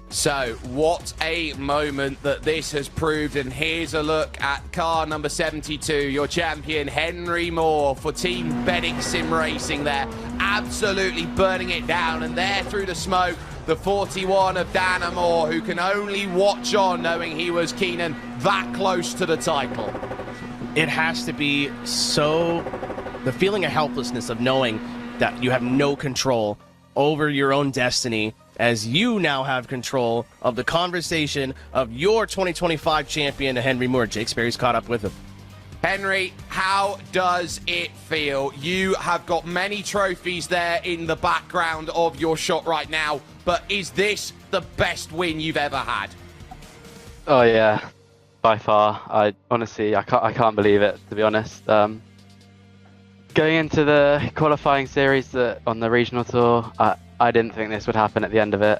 So, what a moment that this has proved, and here's a look at car number 72, your champion Henry Moore for Team Bennick Sim Racing there, absolutely burning it down, and there through the smoke, the 41 of Dana Moore, who can only watch on knowing he was Keenan that close to the title. It has to be so, the feeling of helplessness of knowing that you have no control over your own destiny, as you now have control of the conversation of your 2025 champion, Henry Moore. Jake Sperry's caught up with him. Henry, how does it feel? You have got many trophies there in the background of your shot right now, but is this the best win you've ever had? Oh yeah, by far. I can't believe it, to be honest. Going into the qualifying series on the regional tour, I didn't think this would happen at the end of it.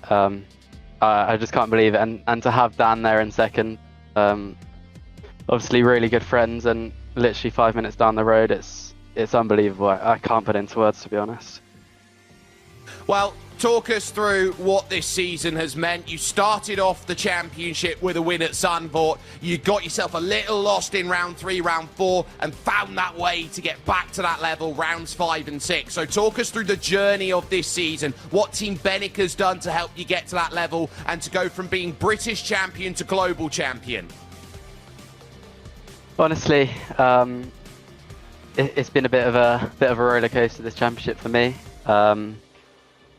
I just can't believe it. And to have Dan there in second, obviously really good friends, and literally 5 minutes down the road, it's unbelievable. I can't put it into words, to be honest. Well, talk us through what this season has meant. You started off the championship with a win at Zandvoort. You got yourself a little lost in round 3, round 4, and found that way to get back to that level, rounds 5 and 6. So talk us through the journey of this season, what Team Bennick has done to help you get to that level and to go from being British champion to global champion. Honestly, it's been a bit of a roller coaster, this championship for me.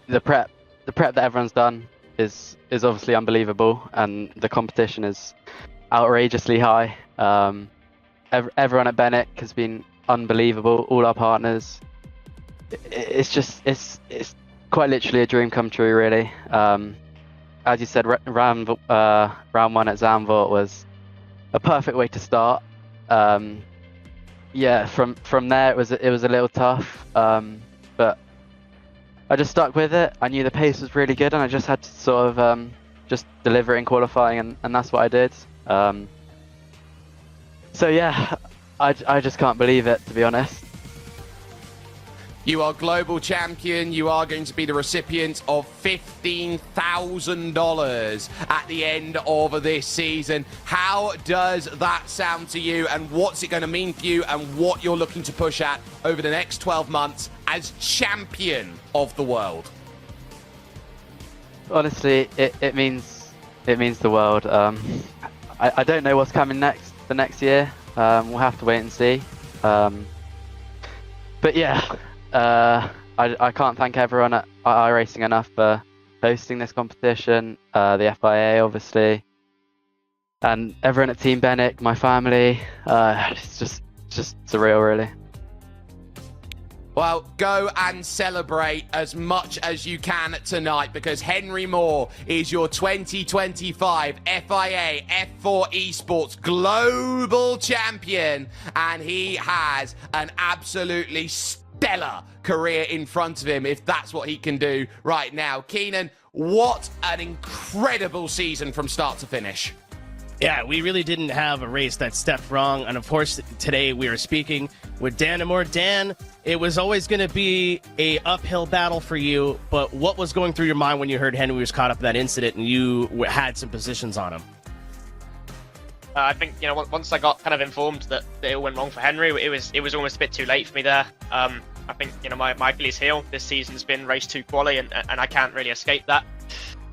The prep that everyone's done is obviously unbelievable, and the competition is outrageously high. Everyone at Bennick has been unbelievable. All our partners. It's quite literally a dream come true, really. As you said, round 1 at Zandvoort was a perfect way to start. Yeah, from there it was a little tough, but I just stuck with it. I knew the pace was really good, and I just had to sort of just deliver it in qualifying, and that's what I did. So yeah, I just can't believe it, to be honest. You are global champion. You are going to be the recipient of $15,000 at the end of this season. How does that sound to you, and what's it going to mean for you, and what you're looking to push at over the next 12 months as champion of the world? Honestly, it means the world. I don't know what's coming next the next year. We'll have to wait and see. But yeah. I can't thank everyone at iRacing enough for hosting this competition, the FIA obviously, and everyone at Team Bennick, my family. It's just surreal, really. Well, go and celebrate as much as you can tonight, because Henry Moore is your 2025 FIA F4 Esports Global Champion, and he has an absolutely stellar career in front of him if that's what he can do right now. Keenan, what an incredible season from start to finish. Yeah, we really didn't have a race that stepped wrong. And of course, today we are speaking with Dan Moore. Dan, it was always going to be a uphill battle for you, but what was going through your mind when you heard Henry was caught up in that incident and you had some positions on him? I think, once I got kind of informed that it went wrong for Henry, it was almost a bit too late for me there. I think, my Achilles heel this season's been race 2 quali, and I can't really escape that.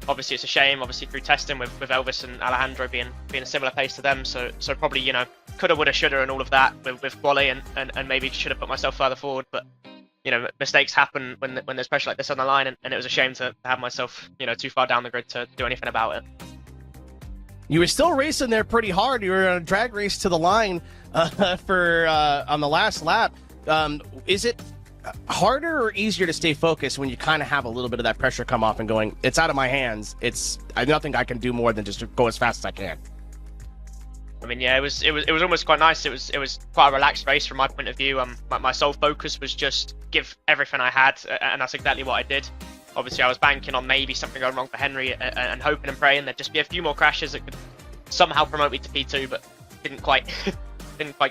obviously it's a shame, obviously through testing with Elvis and Alejandro being a similar pace to them, so probably, you know, coulda, woulda, shoulda and all of that with quali, and maybe should have put myself further forward, but you know, mistakes happen when there's pressure like this on the line, and it was a shame to have myself, you know, too far down the grid to do anything about it. You were still racing there pretty hard. You were in a drag race to the line for on the last lap. Is it harder or easier to stay focused when you kind of have a little bit of that pressure come off and going, it's out of my hands, it's nothing I can do more than just go as fast as I can? I mean, yeah, it was almost quite nice. It was quite a relaxed race from my point of view. My sole focus was just give everything I had, and that's exactly what I did. Obviously, I was banking on maybe something going wrong for Henry, and hoping and praying there'd just be a few more crashes that could somehow promote me to P2, but didn't quite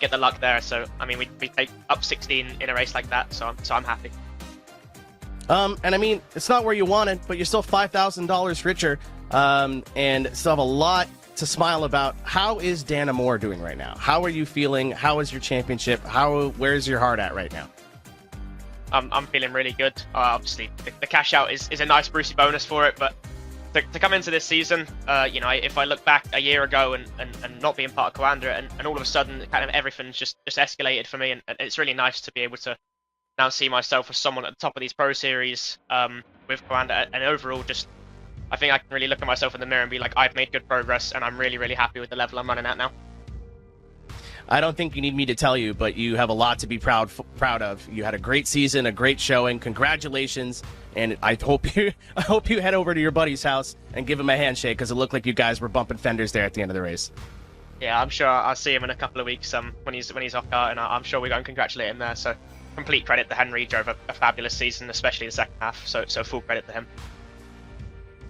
get the luck there. So I mean, we take up 16 in a race like that, so I'm happy. And I mean, it's not where you wanted, but you're still $5,000 richer, and still have a lot to smile about. How is Dana Moore doing right now? How are you feeling? How is your championship? Where's your heart at right now? I'm feeling really good. Obviously, the cash out is a nice Brucey bonus for it, but to come into this season, you know, if I look back a year ago and not being part of Coanda, and all of a sudden kind of everything's just escalated for me, and it's really nice to be able to now see myself as someone at the top of these pro series with Coanda, and overall just I think I can really look at myself in the mirror and be like, I've made good progress, and I'm really, really happy with the level I'm running at now. I don't think you need me to tell you, but you have a lot to be proud of. You had a great season, a great showing. Congratulations, and I hope you head over to your buddy's house and give him a handshake, because it looked like you guys were bumping fenders there at the end of the race. Yeah, I'm sure I'll see him in a couple of weeks when he's off kart, and I'm sure we're going to congratulate him there. So complete credit to Henry. Drove a fabulous season, especially the second half. So full credit to him.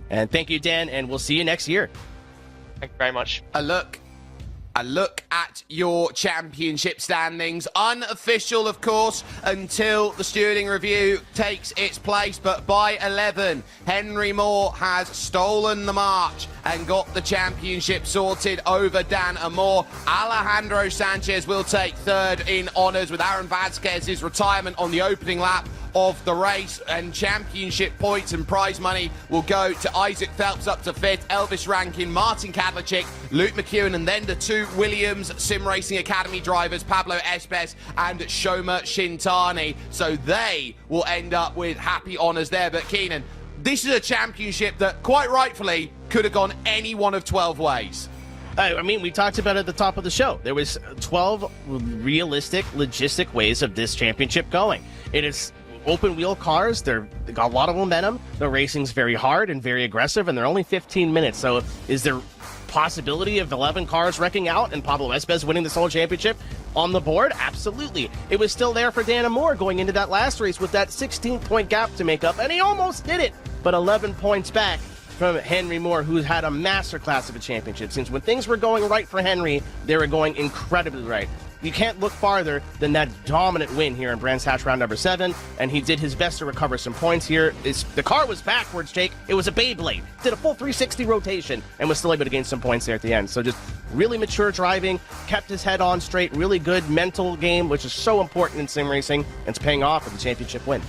And thank you, Dan, and we'll see you next year. Thank you very much. A look at your championship standings. Unofficial, of course, until the stewarding review takes its place. But by 11, Henry Moore has stolen the march and got the championship sorted over Dan Amor. Alejandro Sanchez will take third in honours, with Aaron Vasquez's retirement on the opening lap of the race, and championship points and prize money will go to Isaac Phelps up to 5th, Elvis Rankin, Martin Kadlachik, Luke McEwen, and then the two Williams Sim Racing Academy drivers, Pablo Espes and Shoma Shintani. So they will end up with happy honours there. But Keenan, this is a championship that quite rightfully could have gone any one of 12 ways. I mean, we talked about it at the top of the show. There was 12 realistic, logistic ways of this championship going. It is open wheel cars. They got a lot of momentum. The racing's very hard and very aggressive, and they're only 15 minutes. So is there possibility of 11 cars wrecking out and Pablo Espes winning this whole championship on the board? Absolutely. It was still there for Dana Moore going into that last race with that 16-point gap to make up, and he almost did it, but 11 points back from Henry Moore, who's had a masterclass of a championship. Since when things were going right for Henry, they were going incredibly right. You can't look farther than that dominant win here in Brands Hatch round number 7, and he did his best to recover some points here. The car was backwards, Jake. It was a Beyblade. Did a full 360 rotation and was still able to gain some points there at the end. So just really mature driving, kept his head on straight, really good mental game, which is so important in sim racing, and it's paying off with the championship win.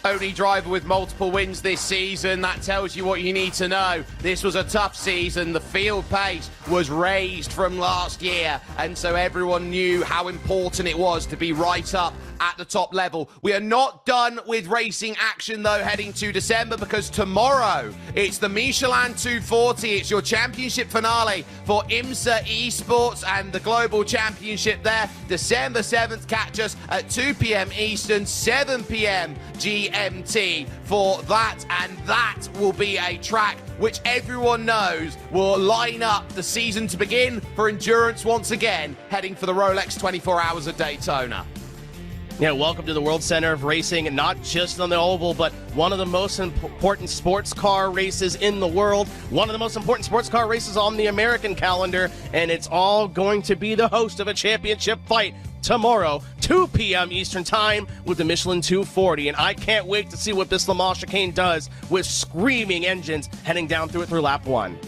Only driver with multiple wins this season. That tells you what you need to know. This was a tough season. The field pace was raised from last year, and so everyone knew how important it was to be right up at the top level. We are not done with racing action, though, heading to December, because tomorrow it's the Michelin 240. It's your championship finale for IMSA Esports and the Global Championship there. December 7th, catch us at 2 p.m. Eastern, 7 p.m. GMT for that, and that will be a track which everyone knows will line up the season to begin for endurance once again, heading for the Rolex 24 Hours of Daytona. Yeah, welcome to the World Center of Racing, not just on the oval, but one of the most important sports car races in the world, one of the most important sports car races on the American calendar, and it's all going to be the host of a championship fight tomorrow, 2 p.m. Eastern Time, with the Michelin 240, and I can't wait to see what this Le Mans chicane does with screaming engines heading down through lap 1.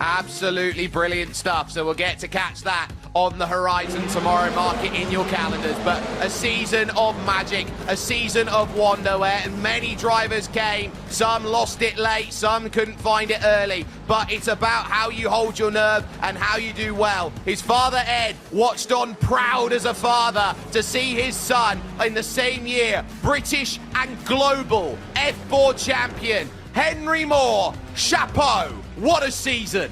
Absolutely brilliant stuff. So we'll get to catch that on the horizon tomorrow. Mark it in your calendars. But a season of magic, a season of wonder where many drivers came. Some lost it late, some couldn't find it early. But it's about how you hold your nerve and how you do well. His father, Ed, watched on proud as a father to see his son in the same year, British and global F4 champion. Henry Moore, chapeau. What a season.